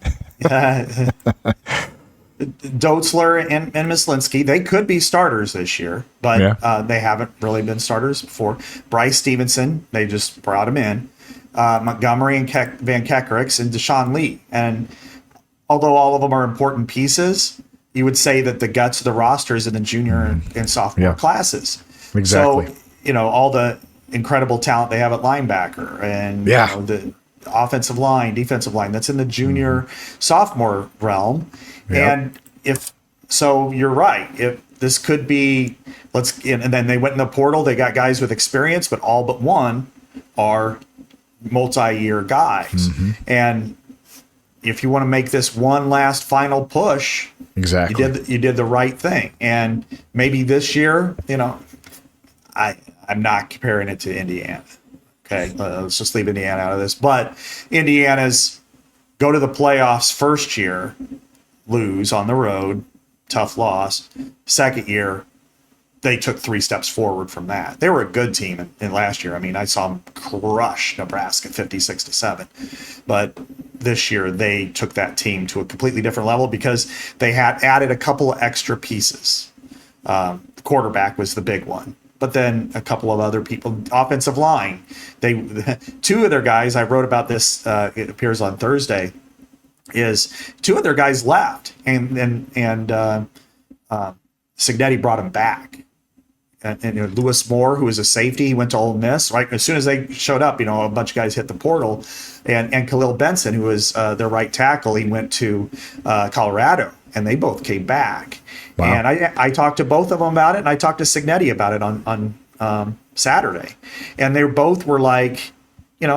Dotzler and Myslinski, they could be starters this year, but they haven't really been starters before. Bryce Stevenson, they just brought him in. Montgomery and Van Kekerix and Deshaun Lee. And although all of them are important pieces, you would say that the guts of the roster is in the junior and sophomore classes. Exactly. So, all the incredible talent they have at linebacker and the offensive line, defensive line, that's in the junior sophomore realm. And you're right. If this could be, and then they went in the portal, they got guys with experience, but all but one are multi-year guys. And if you want to make this one last final push, exactly, you did the right thing. And maybe this year, I'm not comparing it to Indiana. Okay, let's just leave Indiana out of this. But Indiana's go to the playoffs first year, lose on the road, tough loss. Second year, they took 3 steps forward from that. They were a good team in last year. I mean, I saw them crush Nebraska 56-7. But this year, they took that team to a completely different level because they had added a couple of extra pieces. The quarterback was the big one. But then a couple of other people, offensive line. 2 of their guys, I wrote about this, it appears on Thursday, is 2 of their guys left. And Signetti brought him back. And Lewis Moore, who was a safety, he went to Ole Miss. Right as soon as they showed up, a bunch of guys hit the portal. And Khalil Benson, who was their right tackle, he went to Colorado, and they both came back. Wow. And I talked to both of them about it, and I talked to Signetti about it on Saturday. And they both were like, we're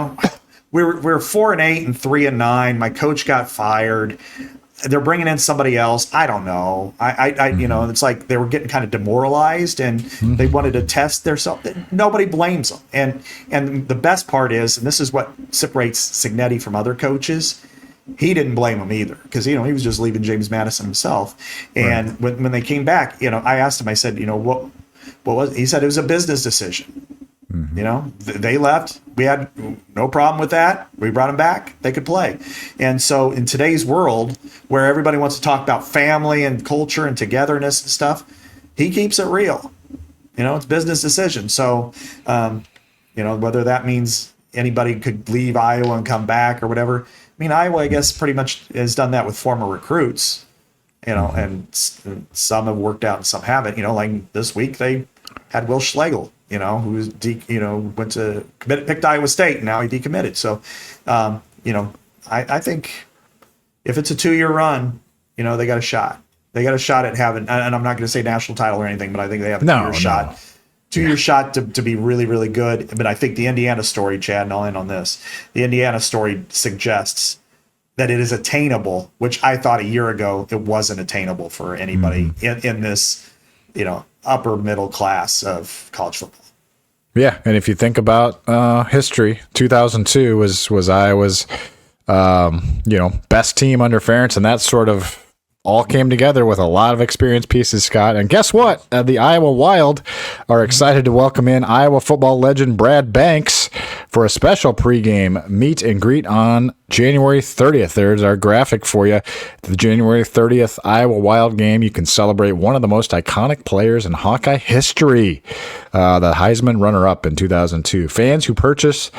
4-8 and 3-9. My coach got fired. They're bringing in somebody else. I don't know. It's like they were getting kind of demoralized and they wanted to test themselves. Nobody blames them. And the best part is, and this is what separates Signetti from other coaches, he didn't blame them either because, he was just leaving James Madison himself. And when they came back, I asked him, I said, what was it? He said it was a business decision. They left. We had no problem with that. We brought them back. They could play. And so in today's world where everybody wants to talk about family and culture and togetherness and stuff, he keeps it real. It's business decision. So, whether that means anybody could leave Iowa and come back or whatever. I mean, Iowa, I guess, pretty much has done that with former recruits, and some have worked out and some haven't. Like this week they had Will Schlegel, who was went to picked Iowa State, and now he decommitted. So, I think if it's a 2-year run, they got a shot. They got a shot at having, and I'm not going to say national title or anything, but I think they have a 2-year shot. 2-year shot to be really, really good. But I think the Indiana story, Chad, and I'll end on this. The Indiana story suggests that it is attainable, which I thought a year ago it wasn't attainable for anybody in this, upper middle class of college football. Yeah, and if you think about history, 2002 was Iowa's best team under Ferentz, and that sort of all came together with a lot of experienced pieces, Scott. And guess what? The Iowa Wild are excited to welcome in Iowa football legend Brad Banks for a special pregame meet and greet on January 30th. There's our graphic for you. The January 30th Iowa Wild game. You can celebrate one of the most iconic players in Hawkeye history, the Heisman runner-up in 2002. Fans who purchase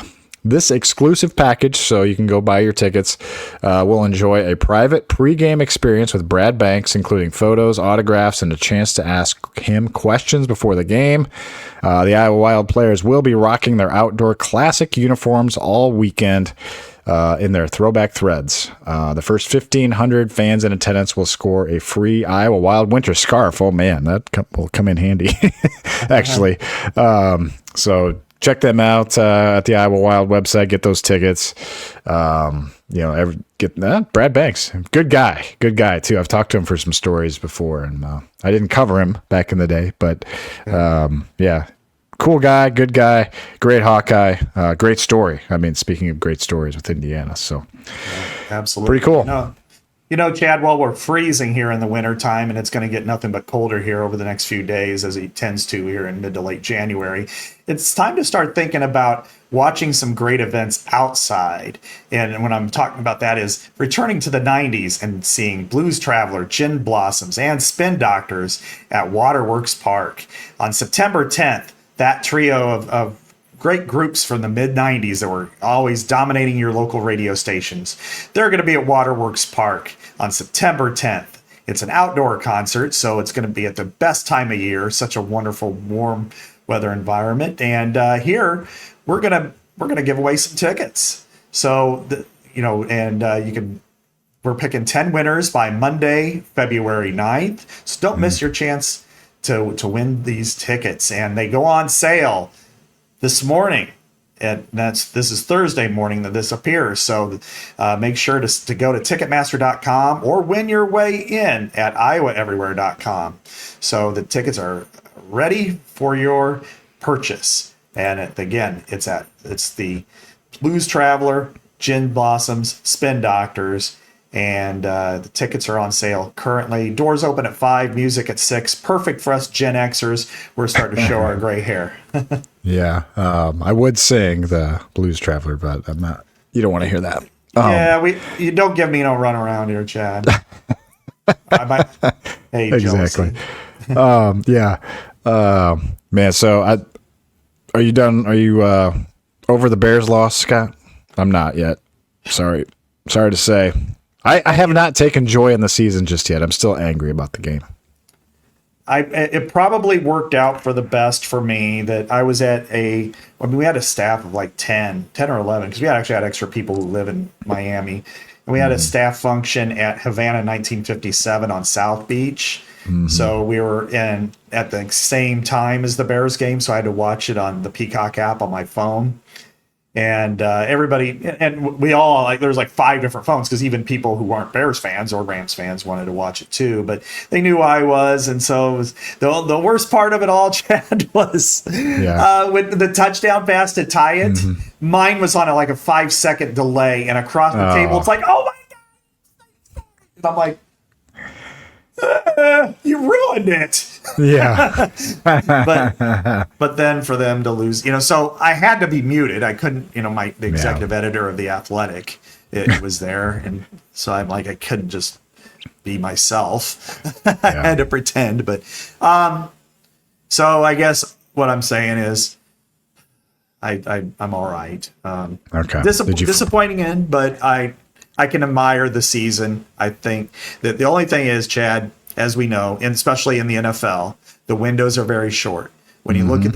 This exclusive package, so you can go buy your tickets, will enjoy a private pregame experience with Brad Banks, including photos, autographs, and a chance to ask him questions before the game. The Iowa Wild players will be rocking their outdoor classic uniforms all weekend in their throwback threads. The first 1,500 fans in attendance will score a free Iowa Wild winter scarf. Oh, man, that will come in handy, actually. So check them out at the Iowa Wild website. Get those tickets. Brad Banks, good guy too. I've talked to him for some stories before, and I didn't cover him back in the day, but cool guy, good guy, great Hawkeye, great story. I mean, speaking of great stories with Indiana, so absolutely pretty cool. Chad, while we're freezing here in the wintertime, and it's going to get nothing but colder here over the next few days, as it tends to here in mid to late January, it's time to start thinking about watching some great events outside. And when I'm talking about that is returning to the 90s and seeing Blues Traveler, Gin Blossoms, and Spin Doctors at Waterworks Park. On September 10th, that trio of great groups from the mid-90s that were always dominating your local radio stations, they're going to be at Waterworks Park on September 10th. It's an outdoor concert, so it's going to be at the best time of year, such a wonderful warm weather environment. And here we're going to give away some tickets. So we're picking 10 winners by Monday, February 9th. So don't miss your chance to win these tickets. And they go on sale this morning, and this is Thursday morning that this appears. So make sure to go to Ticketmaster.com or win your way in at IowaEverywhere.com. So the tickets are ready for your purchase. And it's the Blues Traveler, Gin Blossoms, Spin Doctors, and the tickets are on sale currently. Doors open at 5, music at 6. Perfect for us Gen Xers. We're starting to show our gray hair. Yeah, I would sing the Blues Traveler, but I'm not. You don't want to hear that. You don't give me no run around here, Chad. Hey, exactly. Man. So are you done? Are you over the Bears loss, Scott? I'm not yet. Sorry to say. I have not taken joy in the season just yet. I'm still angry about the game. It probably worked out for the best for me that I was at we had a staff of like 10 or 11, because we actually had extra people who live in Miami. And we had a staff function at Havana 1957 on South Beach. Mm-hmm. So we were in at the same time as the Bears game, so I had to watch it on the Peacock app on my phone. And everybody, and we all, there's 5 different phones, because even people who weren't Bears fans or Rams fans wanted to watch it too, but they knew I was. And so it was the worst part of it all, Chad, was with the touchdown pass to tie it. Mm-hmm. Mine was on a 5-second delay, and across the table, it's oh my God. And I'm like, you ruined it. Yeah. but then for them to lose, so I had to be muted. I couldn't, the executive editor of The Athletic, it was there. And so I'm I couldn't just be myself. I had to pretend. But so I guess what I'm saying is I'm all right. Okay. Disappointing end, but I can admire the season. I think that the only thing is, Chad, as we know, and especially in the NFL, the windows are very short. When you look at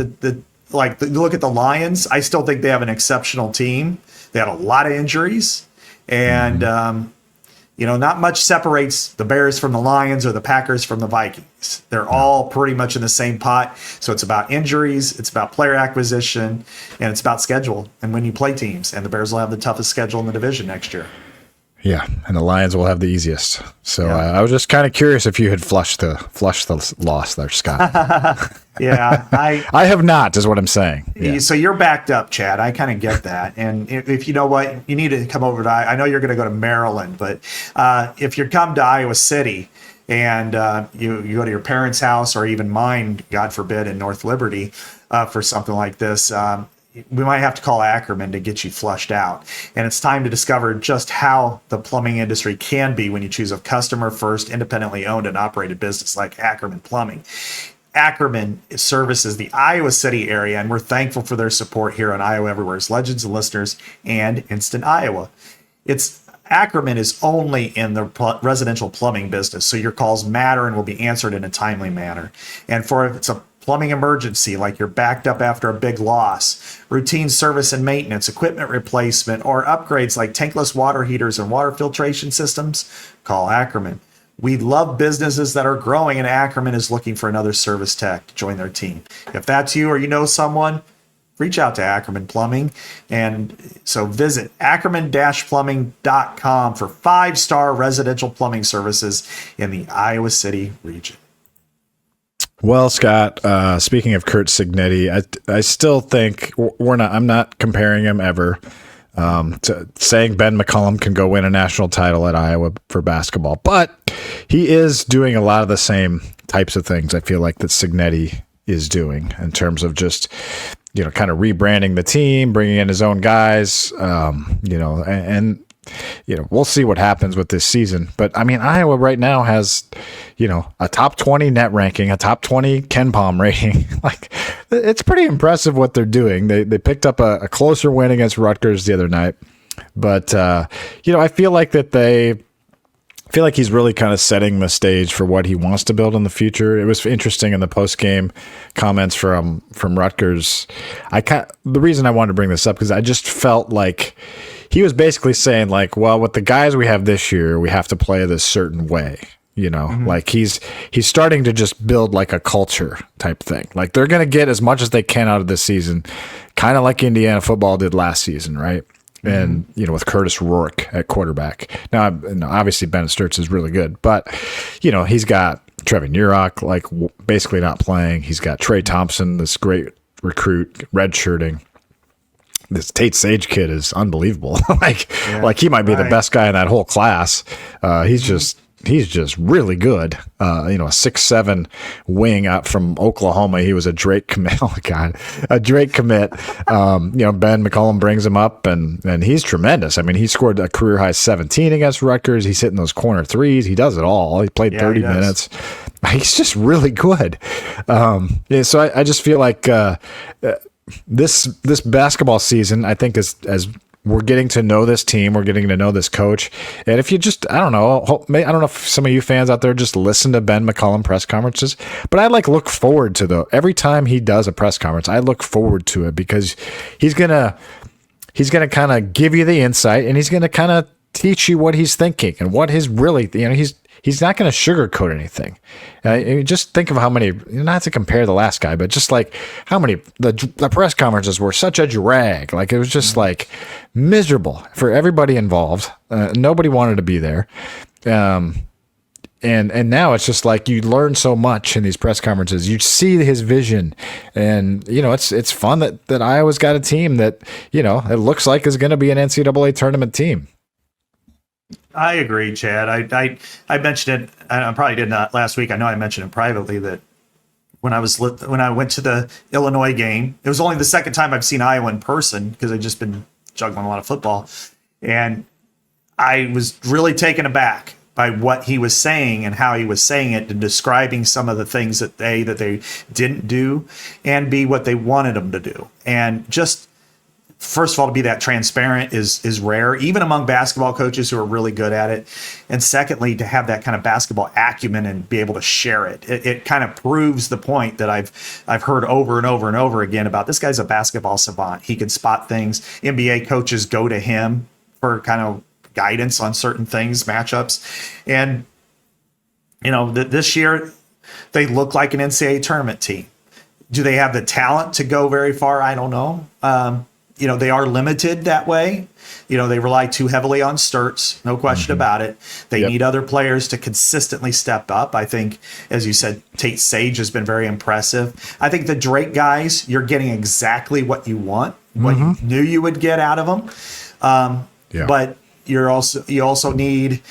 look at the Lions, I still think they have an exceptional team. They had a lot of injuries, and not much separates the Bears from the Lions or the Packers from the Vikings. They're all pretty much in the same pot. So it's about injuries, it's about player acquisition, and it's about schedule and when you play teams. And the Bears will have the toughest schedule in the division next year. Yeah, and the Lions will have the easiest. So I was just kind of curious if you had flushed the loss there, Scott. I have not, is what I'm saying. Yeah. So you're backed up, Chad. I kind of get that. And if you know what, you need to come over to, I know you're going to go to Maryland, but if you come to Iowa City and you go to your parents' house, or even mine, God forbid, in North Liberty for something like this, we might have to call Ackerman to get you flushed out. And it's time to discover just how the plumbing industry can be when you choose a customer first, independently owned and operated business like Ackerman Plumbing. Ackerman services the Iowa City area, and we're thankful for their support here on Iowa Everywhere's Legends and Listeners and Instant Iowa. Ackerman is only in the residential plumbing business, so your calls matter and will be answered in a timely manner. And if it's a plumbing emergency, like you're backed up after a big loss, routine service and maintenance, equipment replacement, or upgrades like tankless water heaters and water filtration systems, call Ackerman. We love businesses that are growing, and Ackerman is looking for another service tech to join their team. If that's you or you know someone, reach out to Ackerman Plumbing. And so visit ackerman-plumbing.com for 5-star residential plumbing services in the Iowa City region. Well, Scott, speaking of Kurt Signetti, I still think I'm not comparing him ever to saying Ben McCollum can go win a national title at Iowa for basketball, but he is doing a lot of the same types of things I feel like that Signetti is doing in terms of just, kind of rebranding the team, bringing in his own guys, and we'll see what happens with this season. But I mean, Iowa right now has, a top 20 net ranking, a top 20 Ken Palm rating. Like, it's pretty impressive what they're doing. They picked up a closer win against Rutgers the other night. But, I feel like he's really kind of setting the stage for what he wants to build in the future. It was interesting in the post-game comments from Rutgers. The reason I wanted to bring this up because I just felt like he was basically saying, like, well, with the guys we have this year, we have to play this certain way. Like he's starting to just build like a culture type thing. Like they're going to get as much as they can out of this season, kind of like Indiana football did last season, right? And, with Curtis Rourke at quarterback. Now, obviously, Bennett Sturts is really good, but, he's got Trevin Urach, like, basically not playing. He's got Trey Thompson, this great recruit, redshirting. This Tate Sage kid is unbelievable. Like he might be the best guy in that whole class. He's just really good. A 6'7" wing out from Oklahoma. He was a Drake commit. Oh my God, a Drake commit. Ben McCollum brings him up, and he's tremendous. I mean, he scored a career high 17 against Rutgers. He's hitting those corner threes. He does it all. He played 30 minutes. He's just really good. So I just feel like this basketball season, I think, is as we're getting to know this team. We're getting to know this coach. And if you just, I don't know if some of you fans out there just listen to Ben McCollum press conferences, but I look forward to every time he does a press conference, I look forward to it because he's going to kind of give you the insight and he's going to kind of teach you what he's thinking and what his really, he's not going to sugarcoat anything. Just think of how many, not to compare the last guy, but just like how many, the press conferences were such a drag. Like it was just like miserable for everybody involved. Nobody wanted to be there. And now it's just like you learn so much in these press conferences. You see his vision, and it's fun that Iowa's got a team that it looks like is going to be an NCAA tournament team. I agree, Chad. I mentioned it. I probably did not last week. I know I mentioned it privately that when I went to the Illinois game, it was only the second time I've seen Iowa in person because I've just been juggling a lot of football, and I was really taken aback by what he was saying and how he was saying it and describing some of the things that they didn't do, and B, what they wanted them to do, and just. First of all, to be that transparent is rare, even among basketball coaches who are really good at it. And secondly, to have that kind of basketball acumen and be able to share it. It kind of proves the point that I've heard over and over and over again about this guy's a basketball savant. He can spot things. NBA coaches go to him for kind of guidance on certain things, matchups. And, this year they look like an NCAA tournament team. Do they have the talent to go very far? I don't know. They are limited that way. They rely too heavily on Sturts, no question about it. They need other players to consistently step up. I think, as you said, Tate Sage has been very impressive. I think the Drake guys, you're getting exactly what you want, what you knew you would get out of them. But you also need,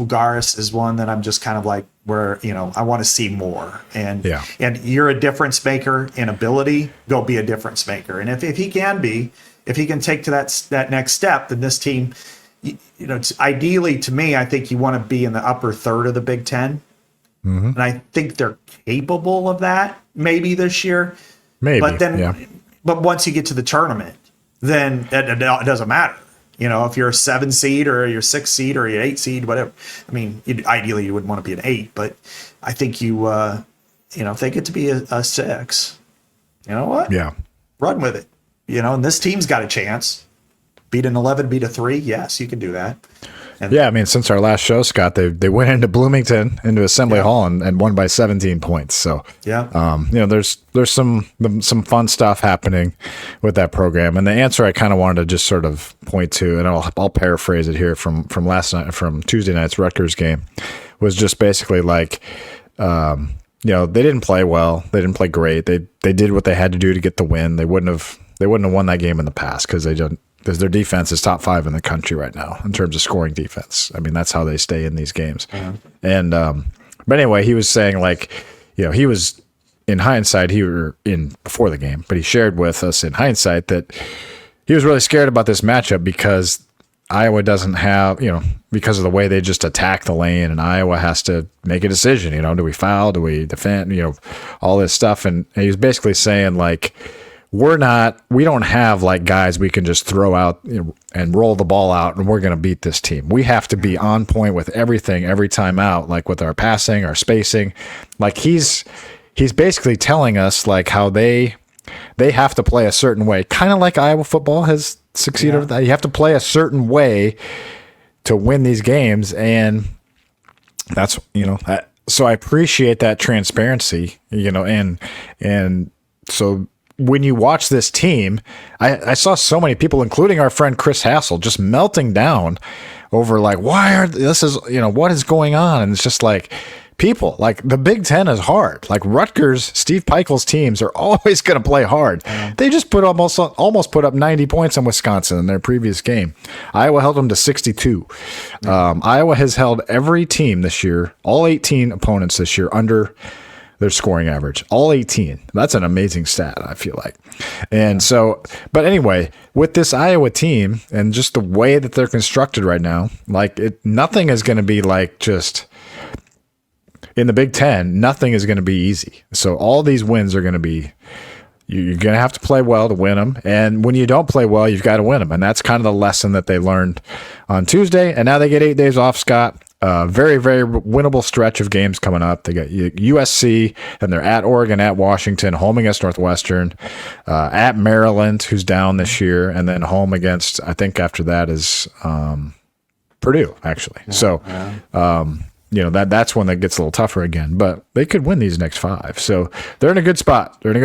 Fulgaris is one that I'm just kind of like, where I want to see more, and you're a difference maker in ability. Go be a difference maker, and if he can take to that next step, then this team, ideally to me, I think you want to be in the upper third of the Big Ten, And I think they're capable of that maybe this year. Maybe. But then, but once you get to the tournament, then it doesn't matter. If you're a 7 seed or you're 6 seed or you're 8 seed, whatever. I mean, ideally you would want to be an 8, but I think if they get to be a 6, you know what? Yeah. Run with it. And this team's got a chance. Beat an 11, beat a 3. Yes, you can do that. Yeah, I mean, since our last show, Scott, they went into Bloomington, into Assembly Hall, and won by 17 points. So, there's some fun stuff happening with that program. And the answer I kind of wanted to just sort of point to, and I'll paraphrase it here from last night, from Tuesday night's Rutgers game, was just basically like, they didn't play well, they didn't play great, they did what they had to do to get the win. They wouldn't have won that game in the past because their defense is top 5 in the country right now in terms of scoring defense. I mean, that's how they stay in these games. And but anyway, he was saying he was in hindsight, before the game, but he shared with us in hindsight that he was really scared about this matchup because Iowa doesn't have, because of the way they just attack the lane, and Iowa has to make a decision. Do we foul? Do we defend? All this stuff. And he was basically saying we don't have guys we can just throw out and roll the ball out and we're going to beat this team. We have to be on point with everything every time out, with our passing, our spacing. He's basically telling us how they have to play a certain way, kind of like Iowa football has succeeded with that. You have to play a certain way to win these games, and that's so I appreciate that transparency, and so when you watch this team, I saw so many people, including our friend Chris Hassel, just melting down over what is going on, and it's just people, the Big Ten is hard. Rutgers, Steve Peichel's teams are always going to play hard. They just almost put up 90 points on Wisconsin in their previous game. Iowa held them to 62. Iowa has held every team this year, all 18 opponents this year, under their scoring average. All 18. That's an amazing stat, I feel like. And so, but anyway, with this Iowa team and just the way that they're constructed right now, nothing is going to be just in the Big Ten, nothing is going to be easy. So all these wins are going to be, you're going to have to play well to win them. And when you don't play well, you've got to win them. And that's kind of the lesson that they learned on Tuesday. And now they get 8 days off, Scott. Very, very winnable stretch of games coming up. They got USC, and they're at Oregon, at Washington, home against Northwestern, at Maryland, who's down this year, and then home against, I think after that is Purdue, actually. That's when that gets a little tougher again. But they could win these next 5. So they're in a good spot. And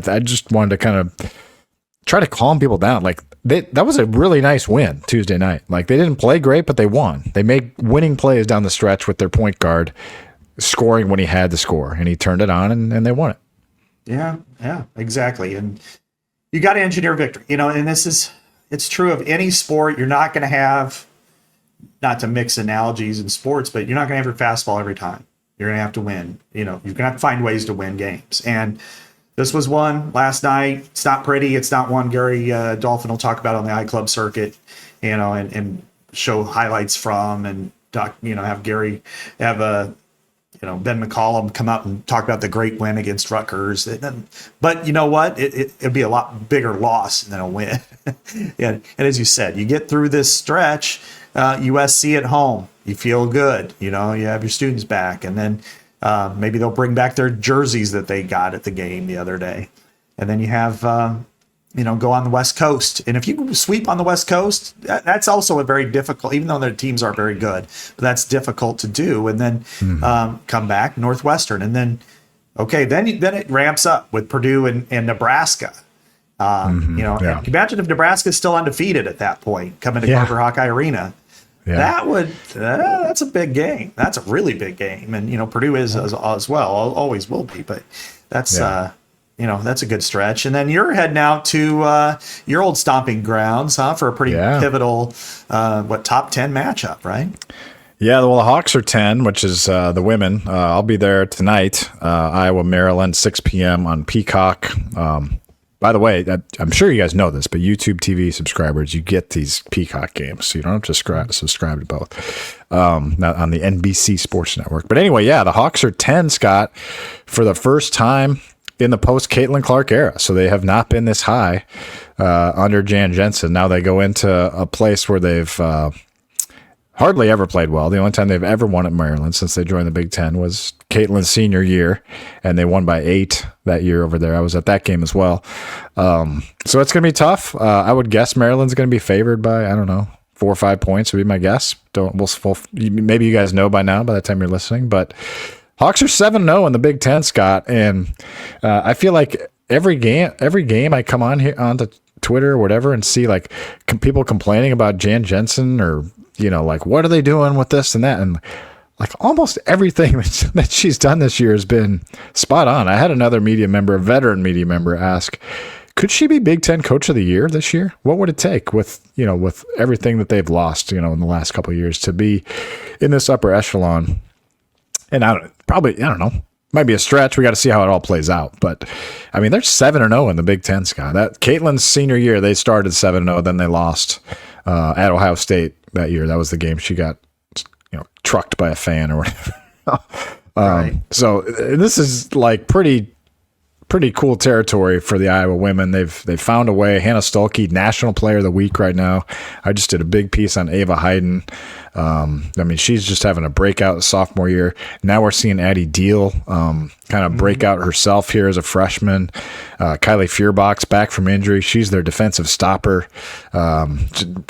I just wanted to kind of try to calm people down. That was a really nice win Tuesday night. They didn't play great, but they won. They made winning plays down the stretch with their point guard scoring when he had to score, and he turned it on, and they won it. Yeah, exactly. And you got to engineer victory, and it's true of any sport. You're not going to have, not to mix analogies in sports, but you're not going to have your fastball every time. You're going to have to win. You're going to have to find ways to win games. And this was one last night. It's not pretty. It's not one Gary Dolphin will talk about on the iClub circuit, and show highlights from, and have Gary have Ben McCollum come out and talk about the great win against Rutgers. But you know what? It'd be a lot bigger loss than a win. And as you said, you get through this stretch, USC at home, you feel good. You have your students back, and then maybe they'll bring back their jerseys that they got at the game the other day. And then you have, go on the West Coast. And if you sweep on the West Coast, that's also a very difficult, even though their teams are very good, but that's difficult to do. And then come back Northwestern. And then, then it ramps up with Purdue and Nebraska. Imagine if Nebraska is still undefeated at that point, coming to Carver Hawkeye Arena. Yeah. That's a big game. That's a really big game. And, Purdue is as well, always will be, but that's, that's a good stretch. And then you're heading out to your old stomping grounds, for a pretty pivotal, top 10 matchup, right? Yeah, well, the Hawks are 10, which is the women. I'll be there tonight, Iowa, Maryland, 6 p.m. on Peacock. by the way, I'm sure you guys know this, but YouTube TV subscribers, you get these Peacock games, so you don't have to subscribe to both. Not on the NBC Sports Network. But anyway, yeah, the Hawks are 10, Scott, for the first time in the post-Caitlin Clark era. So they have not been this high under Jan Jensen. Now they go into a place where they've hardly ever played well. The only time they've ever won at Maryland since they joined the Big Ten was Caitlin's senior year, and they won by 8 that year over there. I was at that game as well. So it's going to be tough. I would guess Maryland's going to be favored by, I don't know, 4 or 5 points would be my guess. Maybe you guys know by now by the time you're listening, but Hawks are 7-0 in the Big Ten, Scott, and I feel like every game I come on here onto Twitter or whatever and see like people complaining about Jan Jensen or like what are they doing with this and that, and like almost everything that she's done this year has been spot on. I had another a veteran media member, ask, could she be Big Ten Coach of the Year this year? What would it take with everything that they've lost in the last couple of years to be in this upper echelon? And I don't know. Might be a stretch. We got to see how it all plays out. But, I mean, they're 7-0 in the Big Ten, Scott. That Caitlin's senior year, they started 7-0. Then they lost at Ohio State that year. That was the game she got, trucked by a fan or whatever. Right. So this is like pretty cool territory for the Iowa women. They've found a way. Hannah Stolke, National Player of the Week right now. I just did a big piece on Ava Hayden. She's just having a breakout sophomore year. Now we're seeing Addie Deal kind of break out herself here as a freshman. Kylie Feuerbach's back from injury. She's their defensive stopper.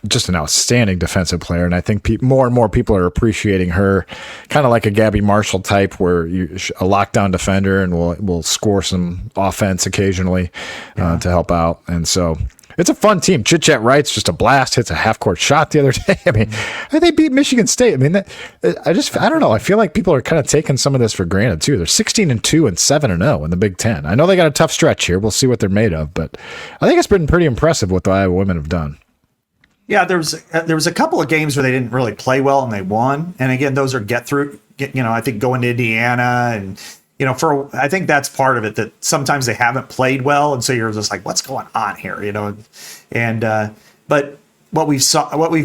Just an outstanding defensive player. And I think more and more people are appreciating her, kind of like a Gabby Marshall type, where a lockdown defender and will score some offense occasionally to help out. And so it's a fun team. Chit-Chat Wright's just a blast. Hits a half-court shot the other day. I mean, they beat Michigan State. I mean, I don't know. I feel like people are kind of taking some of this for granted too. They're 16-2 and 7-0 in the Big Ten. I know they got a tough stretch here. We'll see what they're made of, but I think it's been pretty impressive what the Iowa women have done. Yeah, there was a couple of games where they didn't really play well and they won. And again, those are I think going to Indiana and. I think that's part of it, that sometimes they haven't played well, and so you're just like, what's going on here, And but what we've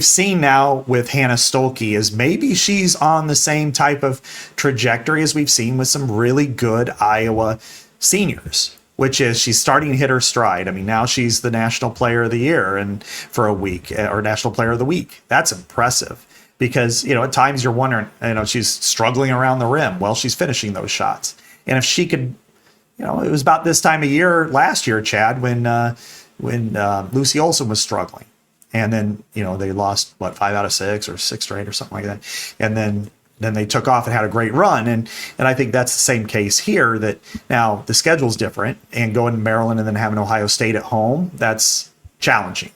seen now with Hannah Stolke is maybe she's on the same type of trajectory as we've seen with some really good Iowa seniors, which is she's starting to hit her stride. I mean, now she's the National Player of the Year and for a week, or National Player of the Week. That's impressive. Because, at times you're wondering, she's struggling around the rim. Well, she's finishing those shots. And if she could, it was about this time of year last year, Chad, when Lucy Olson was struggling. And then, they lost, 5 out of 6 or 6 straight or something like that. And then they took off and had a great run. And I think that's the same case here, that now the schedule's different, and going to Maryland and then having Ohio State at home, that's challenging.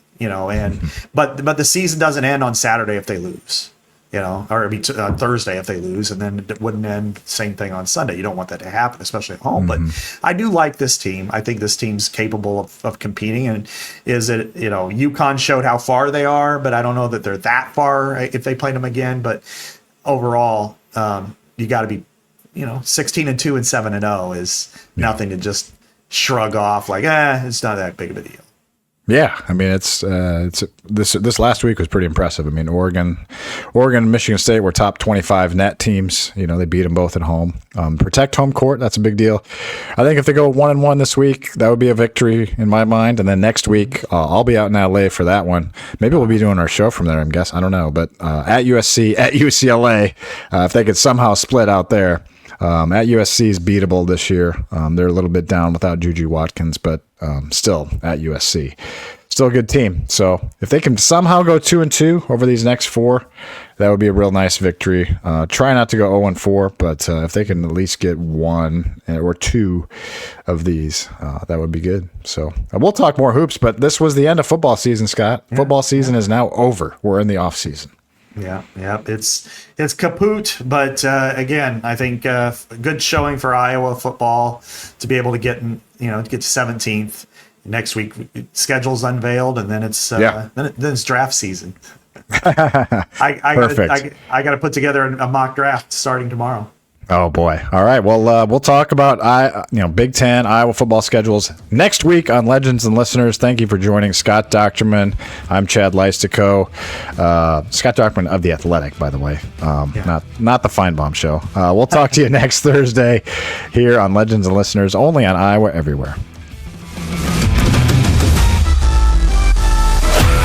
But the season doesn't end on Saturday if they lose, or it'd be Thursday if they lose, and then it wouldn't end same thing on Sunday. You don't want that to happen, especially at home. But I do like this team. I think this team's capable of competing. And UConn showed how far they are, but I don't know that they're that far if they played them again. But overall, you got to be, 16-2 and 7-0 is nothing to just shrug off like, it's not that big of a deal. Yeah, I mean it's this last week was pretty impressive. I mean Oregon, and Michigan State were top 25 net teams. They beat them both at home. Protect home court, that's a big deal. I think if they go 1-1 this week, that would be a victory in my mind. And then next week, I'll be out in LA for that one. Maybe we'll be doing our show from there. I don't know, but at USC, at UCLA, if they could somehow split out there. At USC is beatable this year. They're a little bit down without Juju Watkins, but still at USC. Still a good team. So if they can somehow go 2-2 over these next 4, that would be a real nice victory. Try not to go 0-4, but if they can at least get 1 or 2 of these, that would be good. So we'll talk more hoops, but this was the end of football season, Scott. Yeah, football season is now over. We're in the off season. Yeah, it's kaput, but again, I think a good showing for Iowa football to be able to get to 17th next week. Schedule's unveiled, and then it's then it's draft season. I got to put together a mock draft starting tomorrow. Oh boy! All right. Well, we'll talk about Big Ten Iowa football schedules next week on Legends and Listeners. Thank you for joining Scott Dochterman. I'm Chad Leistikow. Scott Dochterman of The Athletic, by the way, not the Finebaum show. We'll talk to you next Thursday here on Legends and Listeners, only on Iowa Everywhere.